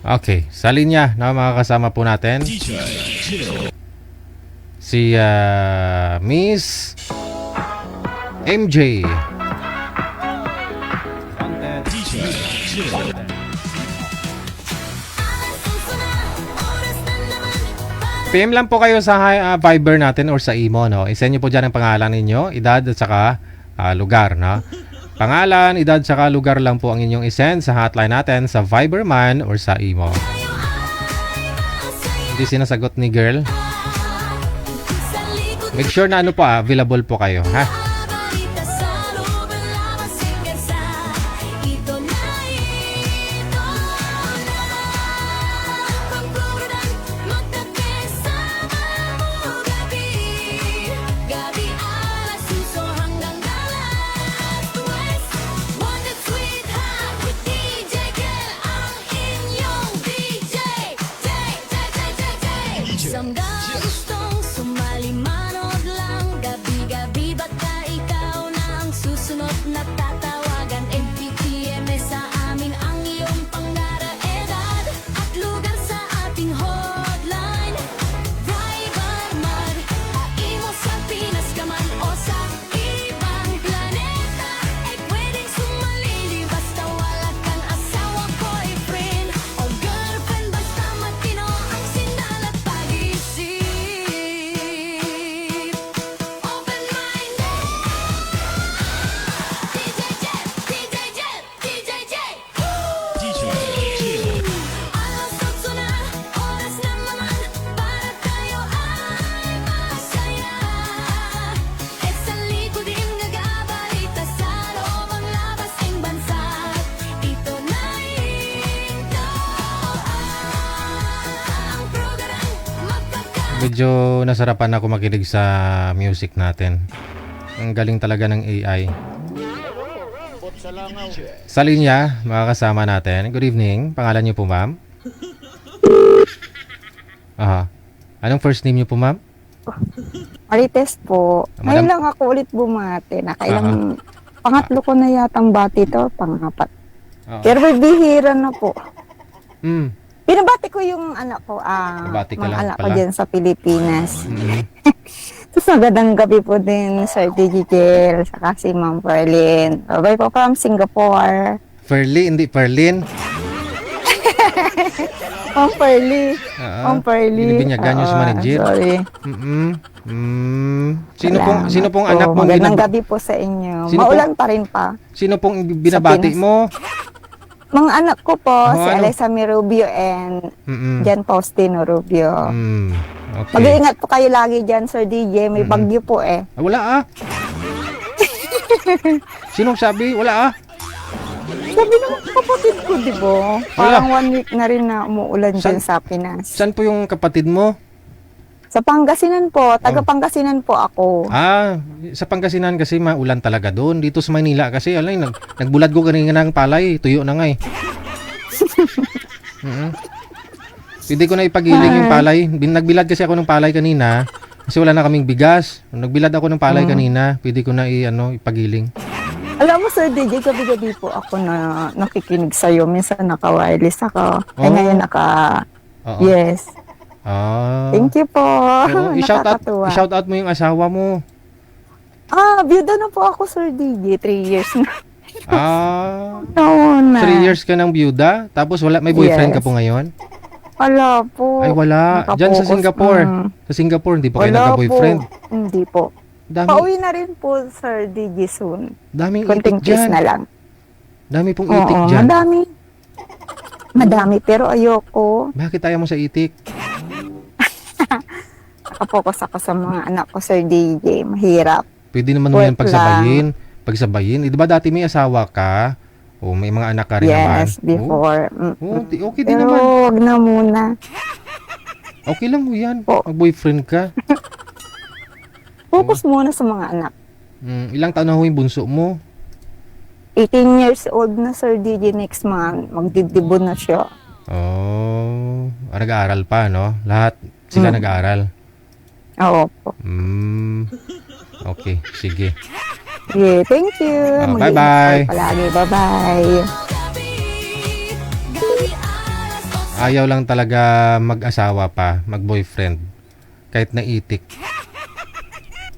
Okay, sa linya na makakasama po natin si Miss MJ. PM lang po kayo sa Viber natin or sa imo, no? I-send nyo po dyan ang pangalan ninyo, edad at saka lugar, no? Pangalan, edad, saka lugar lang po ang inyong i-send sa hotline natin sa Viber man or sa imo. Hindi sinasagot ni girl. Make sure na ano po, available po kayo, ha? Gustong sumali manood lang, gabi-gabi baka ikaw na ang susunod na tatawagan. MPTM sa amin ang iyong pangarap, edad at lugar sa ating hotline. Viber man, haimo sa Pinas ka man o sa ibang planeta, ay pwedeng sumalili basta wala kang asawa, boyfriend o girlfriend. Basta matino ang sindal at pag-isip. Open-minded. DJ Jet, DJ Jet, DJ Jet. Alas 8 na, oras na naman para tayo ay masaya. Eh sa likod din nagabalita sa loob ang labas ng bansa. Ito na ito ang program magkakaroon. Medyo nasarapan ako makinig sa music natin. Ang galing talaga ng AI. Sa linya, makakasama natin. Good evening. Pangalan niyo po, ma'am? Aha. Anong first name niyo po, ma'am? Marites po. Ngayon lang ako ulit bumati. Nakailang, pangatlo ko na yatang bati to, pangapat. Oo. Pero may bihira na po. Mm. Binabati ko yung anak ko, Bati ka mga lang anak ko pala. dyan sa Pilipinas. Mm. Tapos magandang gabi po din, Sir Digital, saka si Ma'am Perlin. Bye po from Singapore. Ferlie, hindi Perlin. Ma'am Perli. Oo. Ma'am Perli. Binibinyagan niyo si Oo, manager. Sorry. Sino pong anak mong magandang gabi po sa inyo. Sino Maulan pa rin pa. Sino pong binabati Pinas. mo? Mga anak ko po, si ano? Alisa Rubio and Mm-mm. Jan Faustino Rubio. Okay. Mag-iingat po kayo lagi dyan, Sir DJ. May bagyo po eh. Wala Sinong sabi? Wala Sabi ng kapatid ko, di ba? Parang 1 week na rin na umuulan dyan sa Pinas. Saan po yung kapatid mo? Sa Pangasinan po. Taga Pangasinan po ako. Sa Pangasinan kasi maulan talaga doon. Dito sa Manila kasi nagbulad ko kanina ng palay. Tuyo na nga eh. Pwede ko na ipagiling yung palay. Nagbilad kasi ako ng palay kanina kasi wala na kaming bigas. Nagbilad ako ng palay kanina. Pwede ko na ipagiling. Alam mo, Sir DJ, gabi-gabi po ako na nakikinig sa'yo. Minsan naka-wireless ako. Ngayon Oo. Yes. Thank you po. Nakakatuwa. I-shout out mo yung asawa mo. Byuda na po ako, Sir DJ. 3 years na. Oo na. 3 years ka ng byuda? Tapos may boyfriend ka po ngayon? Wala po. Ay, wala. Diyan sa Singapore. Sa Singapore, hindi pa kayo nagka-boyfriend? Hindi po. Pauwi na rin po, Sir DJ, soon. Daming konting itik dyan. na lang. Dami pong itik dyan. Madami, pero ayoko. Bakit ayaw mo sa itik? Nakapokus ako sa mga anak ko, Sir DJ. Mahirap. Pwede naman mo yan pagsabayin. Di ba dati may asawa ka? O may mga anak ka rin naman? Yes, before. Okay din Pero naman. wag na muna. Okay lang mo yan. Mag-boyfriend ka. Focus muna sa mga anak. Ilang taon na ho yung bunso mo? 18 years old na, Sir DJ, next month. Magdidibon na siya. Nag-aaral pa, no? Lahat sila nag-aaral? Oo po. Okay, sige. Yeah, thank you. Bye-bye. Palagi, bye-bye. Ayaw lang talaga mag-asawa pa, mag-boyfriend. Kahit naitik.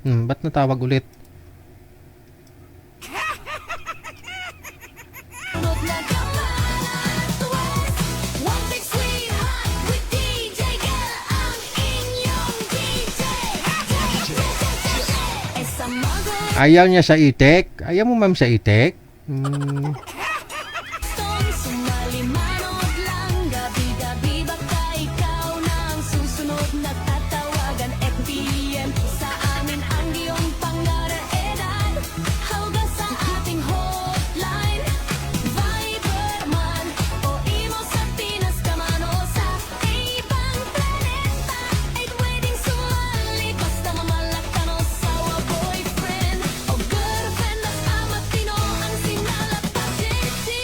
Ba't natawag ulit? Ayaw niya sa itik. Ayaw mo ma'am sa itik? Sumali manood lang, gabi-gabi baka ikaw na ang susunod na tatawagan. FPM sa amin ang iyong pangaraeran. Hawga sa ating hotline, Viber man o imo sa Pinas ka man o sa ibang planeta. Ay pwedeng sumali basta mamalaktan o sawa boyfriend o girlfriend. At amatino ang sinalap pagditi.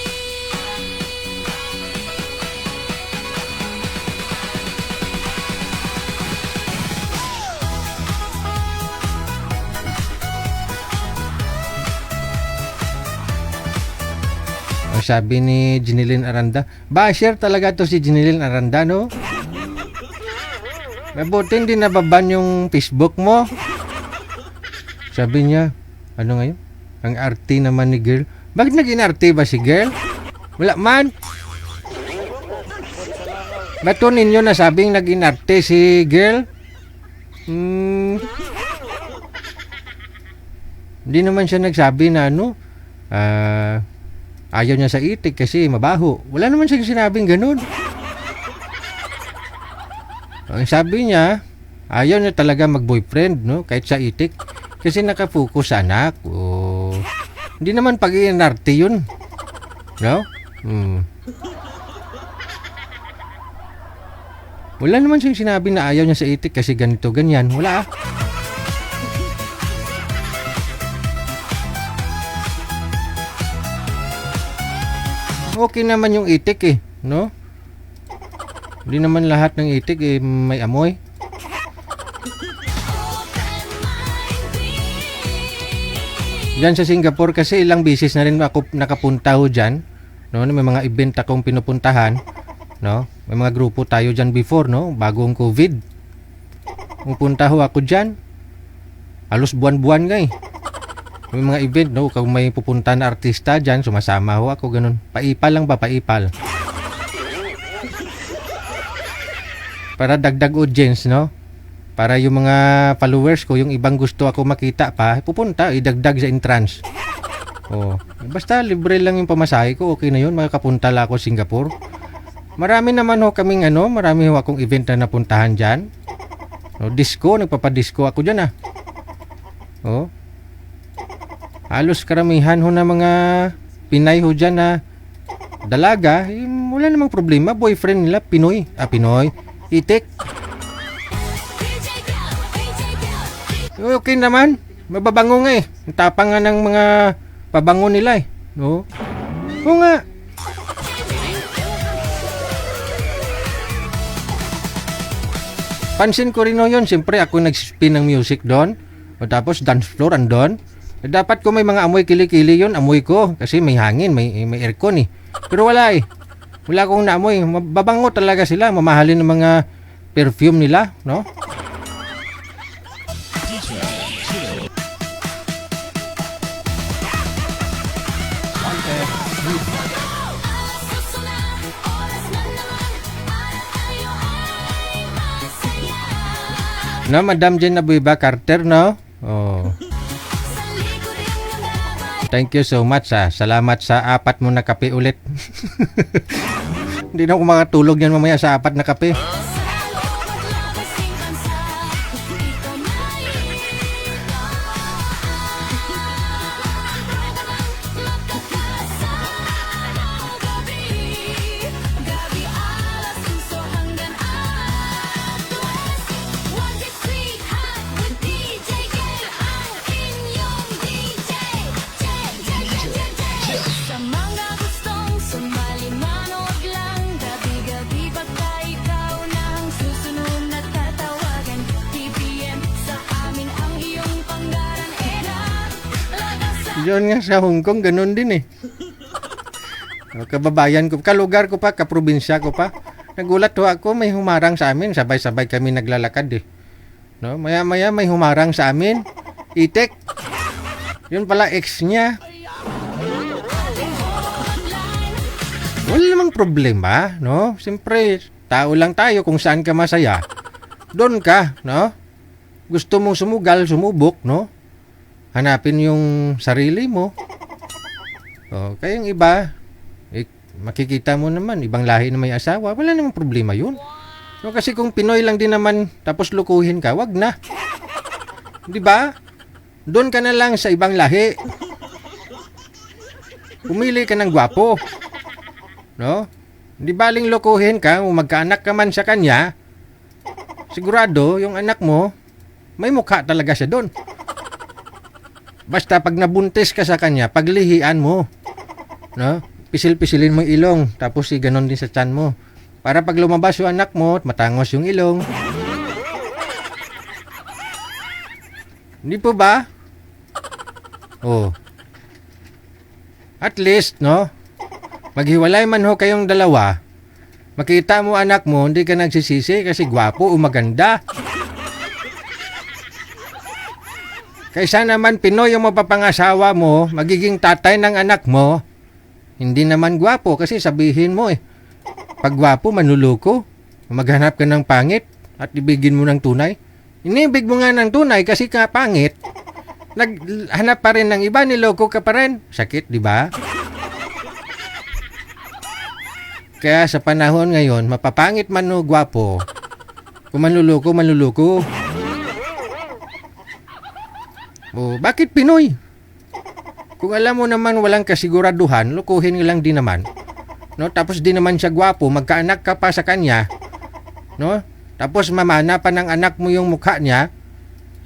O sabi ni Jinilin Aranda, basher talaga to si Jinilin Aranda, no? Mabuti hindi nababan yung Facebook mo. Sabi niya, ano ngayon? Ang arty naman ni girl. Bakit naging arty ba si girl? Wala man. Ba't to ninyo nasabing naging arty si girl? Hindi naman siya nagsabi na ano, ayaw niya sa itik kasi mabaho. Wala naman siyang sinabing ganun. Ang sabi niya, ayaw niya talaga mag-boyfriend, no? Kahit sa itik. Kasi nakapokus sa anak. Hindi naman pag-iinarte yun. No? Wala naman siyang sinabi na ayaw niya sa itik kasi ganito, ganyan. Wala. Okay naman yung itik eh, no? Hindi naman lahat ng itik eh may amoy. Diyan sa Singapore kasi ilang beses na rin ako nakapunta ho dyan, no? May mga event akong pinupuntahan, no? May mga grupo tayo dyan before, no? Bago ang COVID. Pupunta ho ako dyan. Halos buwan-buwan nga eh. May mga event, no? Kung may pupunta na artista dyan, sumasama ho ako, ganun. Paipal lang ba? Paipal. Para dagdag audience, no? Para yung mga followers ko, yung ibang gusto ako makita pa, pupunta, idagdag sa entrance. Basta libre lang yung pamasahe ko, okay na yun, makakapunta lang ako Singapore. Marami naman ho kaming marami ho akong event na napuntahan dyan. Disco, nagpapadisco ako dyan halos karamihan ho na mga Pinay ho dyan na dalaga, wala namang problema. Boyfriend nila, Pinoy. Pinoy. Itik. Okay naman. Mababango nga eh. Ang tapang nga ng mga pabango nila eh. No? Oo nga. Pansin ko rin ho yun. Siyempre ako nag-spin ng music doon. O tapos dance floor andon. Dapat ko may mga amoy kilikili yun, amoy ko. Kasi may hangin, may aircon eh. Pero wala eh. Wala akong naamoy. Mababango talaga sila. Mamahalin ng mga perfume nila, no? No, Madam Jen Abuiba Carter, no? Thank you so much Salamat sa 4 mo na kape ulit. Hindi na ako makatulog yan mamaya sa 4 na kape. Diyan nga sa Hong Kong, ganun din eh. Kababayan ko, kalugar ko pa, kaprobinsya ko pa. Nagulat ho ako, may humarang sa amin. Sabay-sabay kami naglalakad eh. No? Maya-maya may humarang sa amin. Itik. Yun pala ex niya. Wala namang problema, no? Siyempre, tao lang tayo, kung saan ka masaya. Doon ka, no? Gusto mong sumugal, sumubok, no? hanapin yung sarili mo. Kaya yung iba, makikita mo naman, ibang lahi na may asawa, wala namang problema yun. Kasi kung Pinoy lang din naman, tapos lukuhin ka, wag na. Di ba? Doon ka na lang sa ibang lahi. Pumili ka ng gwapo. No? Di baling lukuhin ka, kung magkaanak ka man sa kanya, sigurado, yung anak mo, may mukha talaga siya doon. Basta pag nabuntis ka sa kanya, paglihian mo. No? Pisil-pisilin mo yung ilong, tapos ganon din sa tiyan mo. Para pag lumabas yung anak mo, matangos yung ilong. Hindi po ba? At least, no? Maghiwalay man ho kayong dalawa, makita mo anak mo, hindi ka nagsisisi kasi gwapo o maganda. Kaysa naman Pinoy yung mapapangasawa mo, magiging tatay ng anak mo, hindi naman gwapo kasi sabihin mo pag gwapo, manluloko. Maghanap ka ng pangit at ibigin mo ng tunay. Inibig mo nga ng tunay kasi ka pangit. Naghanap pa rin ng iba, niloko ka pa rin. Sakit, di ba? Kaya sa panahon ngayon, mapapangit man o gwapo, kung manluloko, manluloko. Bakit Pinoy? Kung alam mo naman walang kasiguraduhan, lukuhin lang din naman. No? Tapos di naman siya gwapo, magkaanak ka pa sa kanya. No? Tapos mamana pa ng anak mo yung mukha niya.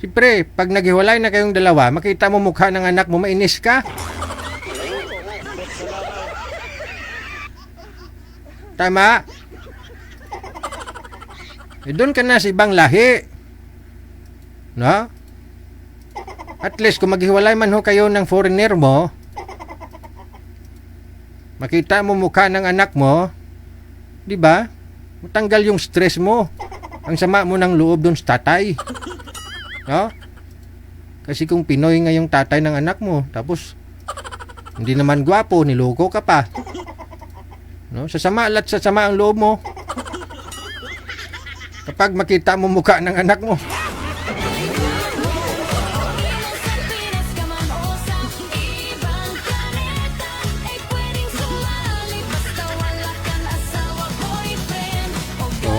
Siyempre, pag naghiwalay na kayong dalawa, makita mo mukha ng anak mo, mainis ka. Tama? Doon ka na sa ibang lahi. No? At least, kung maghiwalay man ho kayo ng foreigner mo, makita mo mukha ng anak mo, di ba? Matanggal yung stress mo. Ang sama mo ng loob doon sa tatay. No? Kasi kung Pinoy nga yung tatay ng anak mo, tapos hindi naman gwapo, niloko ka pa. No? Sasama ang loob mo. Kapag makita mo mukha ng anak mo.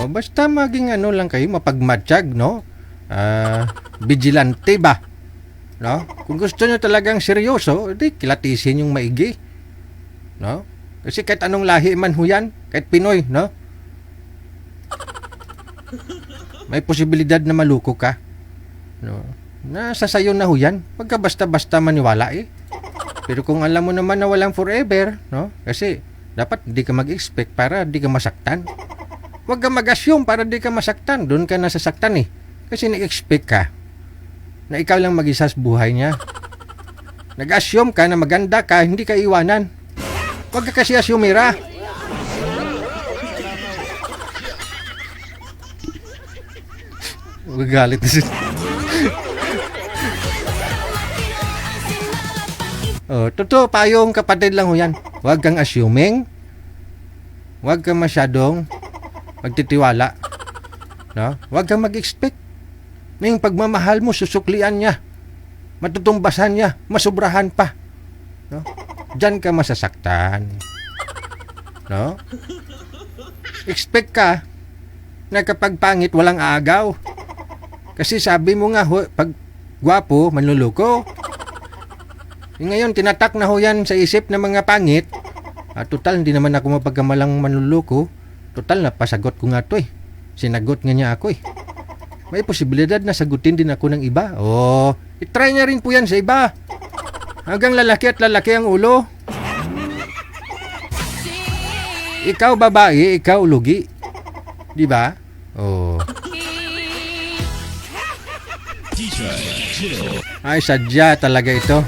Basta maging lang kayo, mapagmatsyag, no? Vigilante ba? No? Kung gusto nyo talagang seryoso, di kilatisin yung maigi. No? Kasi kahit anong lahi man ho yan, kahit Pinoy, no? May posibilidad na maluko ka. No? Nasa sayo na ho yan. Pagka basta-basta maniwala Pero kung alam mo naman na walang forever, no? Kasi dapat di ka mag-expect para di ka masaktan. Huwag ka mag-assume para di ka masaktan. Doon ka nasasaktan Kasi nag-expect ka na ikaw lang mag-isa sa buhay niya. Nag-assume ka na maganda ka, hindi ka iwanan. Huwag ka kasi asumira. Huwag galit na siya. Totoo, payong kapatid lang ho yan. Huwag kang assuming. Huwag kang masyadong magtitiwala. No? Huwag kang mag-expect. Yung pagmamahal mo, susuklian niya. Matutumbasan niya. Masubrahan pa. No? Diyan ka masasaktan. No? Expect ka na kapag pangit, walang aagaw. Kasi sabi mo nga, pag gwapo, manluloko. Ngayon, tinatak na ho yan sa isip ng mga pangit. Total, hindi naman ako mapagkamalang manluloko. Total, napasagot ko nga to Sinagot nga niya ako May posibilidad na sagutin din ako ng iba. I-try niya rin po yan sa iba. Hanggang lalaki at lalaki ang ulo. Ikaw babae, ikaw lugi. Di ba? Ay, sadya talaga ito.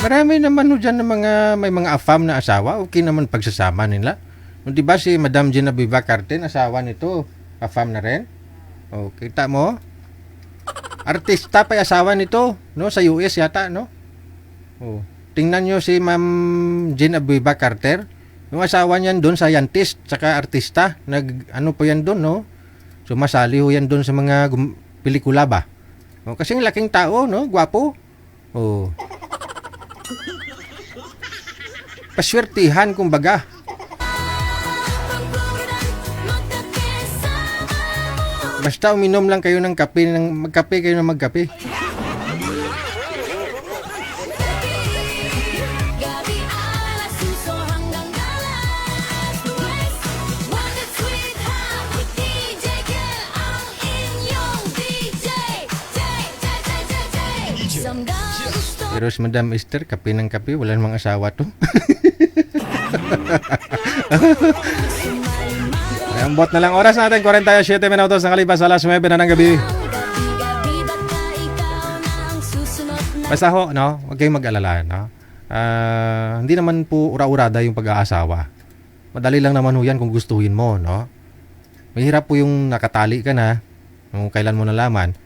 Marami naman dyan ng may mga afam na asawa. Okay naman pagsasama nila. Di ba si Madam Genevieve Carten, asawa nito, afam na rin? Kita mo? Artista pa asawa nito, no? Sa US yata, no? tingnan nyo si Ma'am Jean Abueva Carter. Yung asawa niyan doon, scientist, tsaka artista. Ano po yan doon, no? Sumasali ho yan doon sa mga pelikula ba? O, kasing laking tao, no? Gwapo. O. Paswertihan, kumbaga. Basta uminom lang kayo ng kape, magkape kayo ng magkape. Gabi alas suso hanggang alas 2. One that sweet hot with DJ Kel, ang inyong DJ. Samga gusto. Pero si Madam Esther, kape ng kape, wala namang asawa to. Ang bot na lang oras natin, 47 minutos na kalipas alas 9 na ng gabi. Gabi baka ikaw na ang susunod na. Basta ho, no? Huwag kayong mag-alala, no? Hindi naman po ura-urada yung pag-aasawa. Madali lang naman ho yan kung gustuhin mo, no? Mahirap po yung nakatali ka na, kung kailan mo nalaman,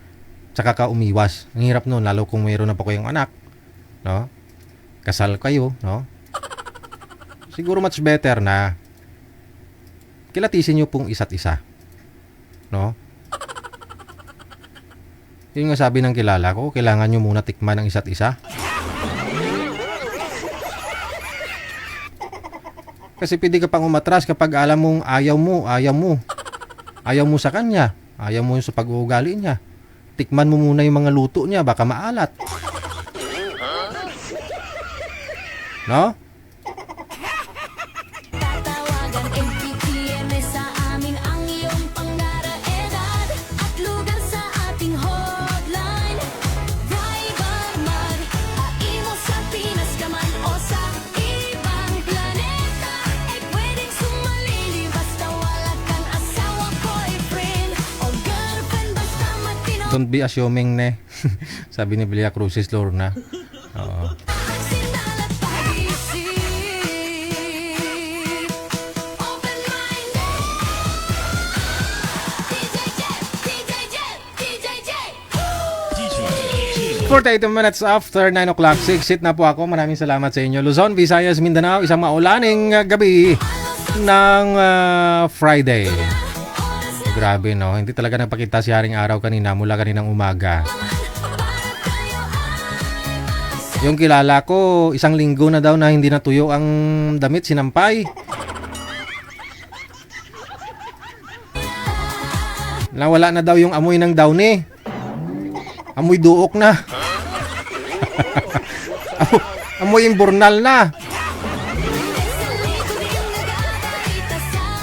tsaka ka umiwas. Ang hirap nun, lalo kung mayroon na po kayong anak, no? Kasal kayo, no? Siguro much better na kilatisin nyo pong isa't isa. No? Yun nga sabi ng kilala ko, kailangan nyo muna tikman ang isa't isa. Kasi pwede ka pang umatras kapag alam mong ayaw mo. Ayaw mo sa kanya. Ayaw mo sa pag-uugali niya. Tikman mo muna yung mga luto niya, baka maalat. No? Tatawagan MPPM sa amin ang iyong pangara-edad at lugar sa ating hotline. Driver man, haimo sa Pinas ka man o sa ibang planeta, ay pwedeng sumalili basta wala kang asawa, boyfriend o girlfriend, basta matino. Don't be assuming, ne. Sabi ni Belia Crucis Lorna. Oo. Sindalat pag-isip, open mind. DJ Jet, DJ Jet, DJ Jet. 48 minutes after 9 o'clock, 6 na po ako. Maraming salamat sa inyo. Luzon, Visayas, Mindanao, isang maulaning gabi ng Friday. Grabe, no? Hindi talaga nagpakita si Haring Araw kanina, mula kaninang umaga. Yung kilala ko, isang linggo na daw na hindi natuyo ang damit, sinampay. Nawala na daw yung amoy ng downy. Amoy duok na. Amoy imburnal na.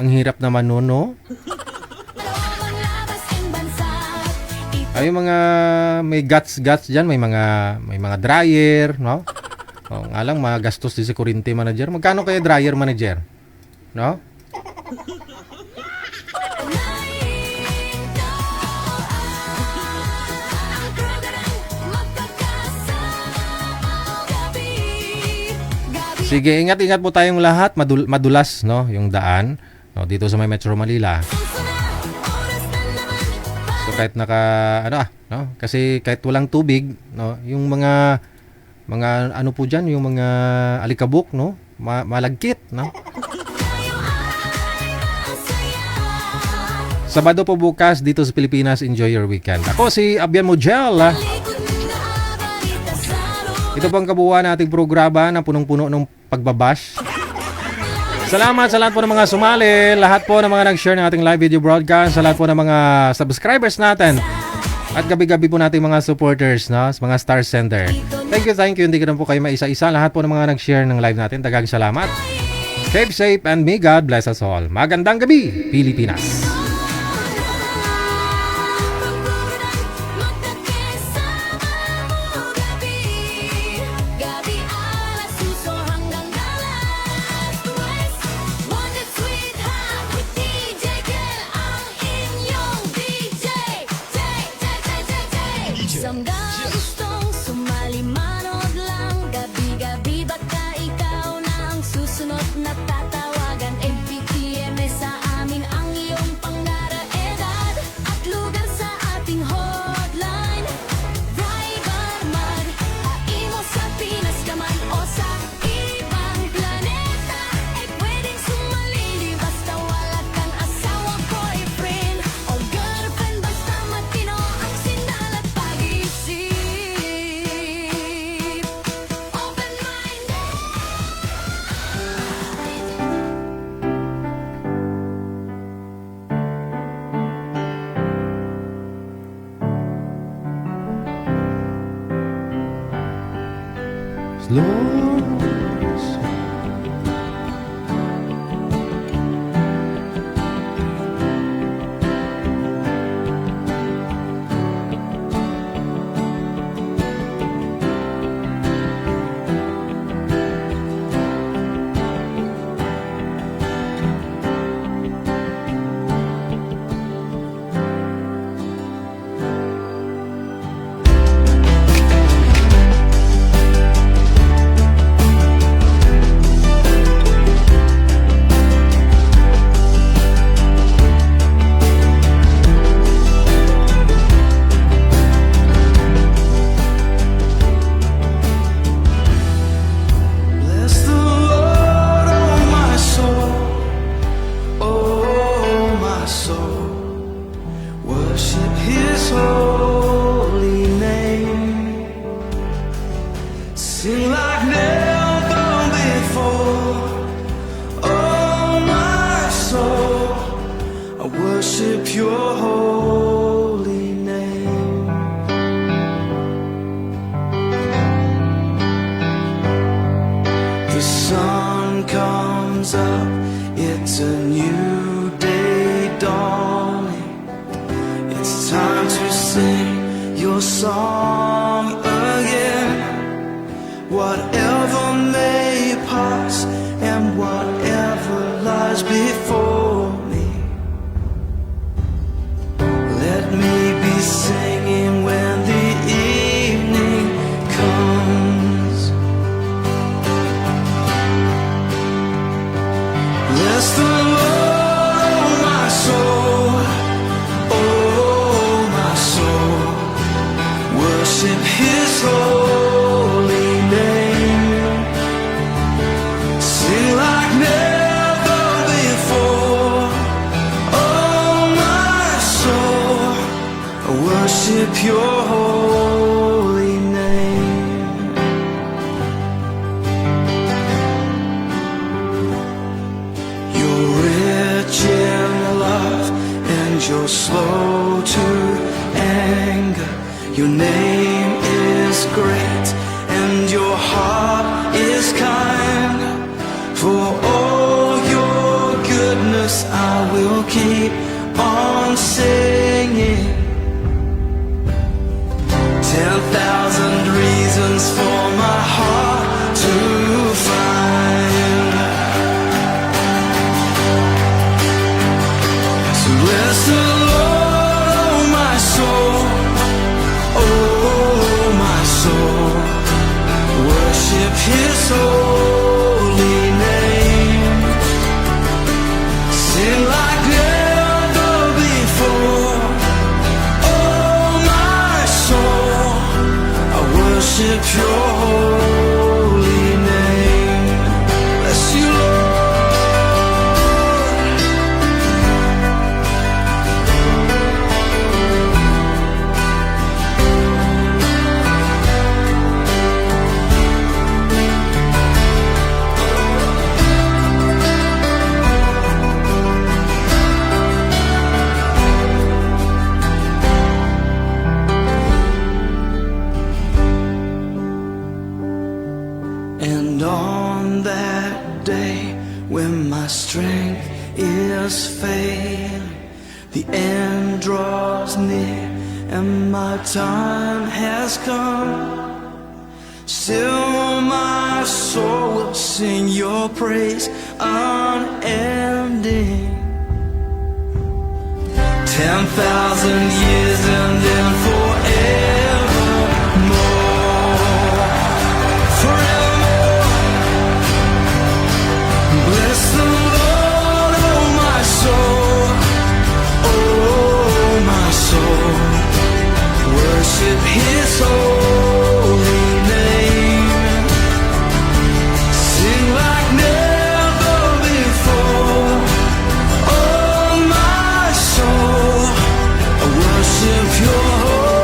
Ang hirap naman nun, no? Ay, yung mga may guts dyan, may mga dryer, no? O, nga lang, magastos din si Kurente manager. Magkano kaya dryer manager? No? Sige, ingat-ingat po tayong lahat. Madulas, no? Yung daan, no? Dito sa may Metro Manila. So kahit no? Kasi kahit walang tubig, no, yung mga ano po diyan, yung mga alikabok, no, malagkit, no. Sabado po bukas dito sa Pilipinas, enjoy your weekend. Ako si Abian Mojel. Ito po ang kabuuan nating programa na punong-puno ng pagbabash. Salamat sa lahat po ng mga sumali, lahat po ng mga nag-share ng ating live video broadcast, sa lahat po ng mga subscribers natin, at gabi-gabi po nating mga supporters, no? Mga star sender. Thank you. Hindi ko na po kayo maisa-isa. Lahat po ng mga nag-share ng live natin, daghang salamat. Keep safe and may God bless us all. Magandang gabi, Pilipinas. Samga gustong sumali, manood lang. Gabi-gabi baka ikaw na ang susunod na tatawagan. MPPM sa amin ang iyong Lord. Bless the Lord, oh my soul, oh my soul. Worship His holy name. Sing like never before, oh my soul. I worship Your holy name. The sun comes up, it's a new day dawning. It's time to sing Your song again. Whatever may pass and whatever lies before me, let me be singing when the evening comes. Bless the Lord, oh my soul, oh my soul. Worship His holy name. Sing like never before, oh my soul. I worship Your holy name. You're rich in love and You're slow to anger. Your name is great and Your heart is kind. For all Your goodness I will keep on singing. 10,000 reasons for my heart to find. So bless the Lord, oh my soul, oh my soul. Worship His holy name. Sing like never before, oh my soul. I worship Your holy name. Bless You, Lord. And on that day when my strength is failing, the end draws near and my time has come, still my soul will sing Your praise unending. 10,000 years and then forevermore, forevermore. Bless the Lord, oh my soul, oh my soul. Worship His holy name. Sing like never before, oh my soul. I worship Your holy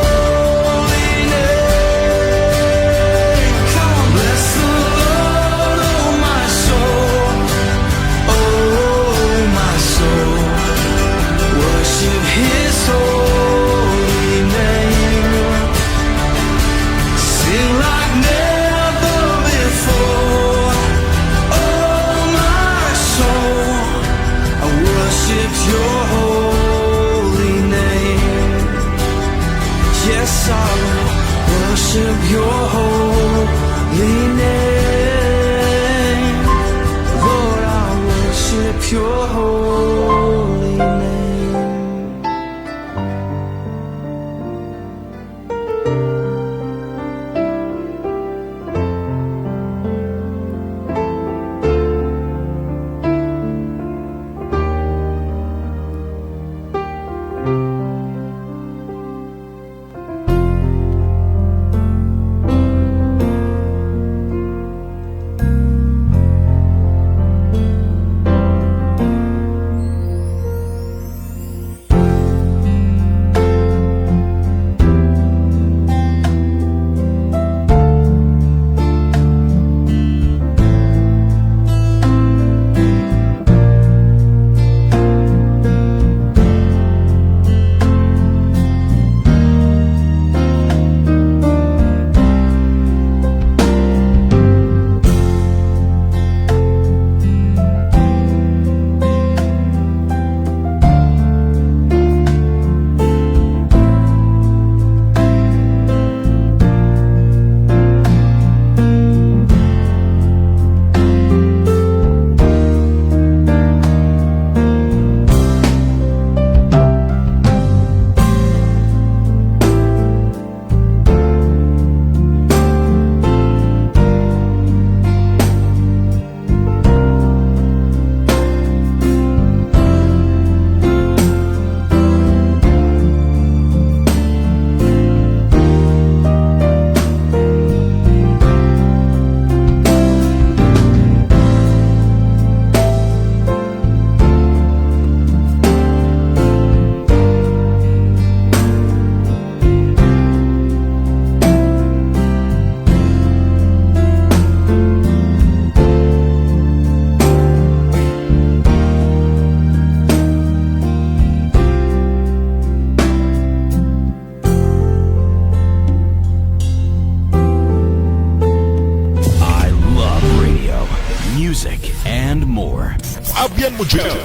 Champion mo dyan.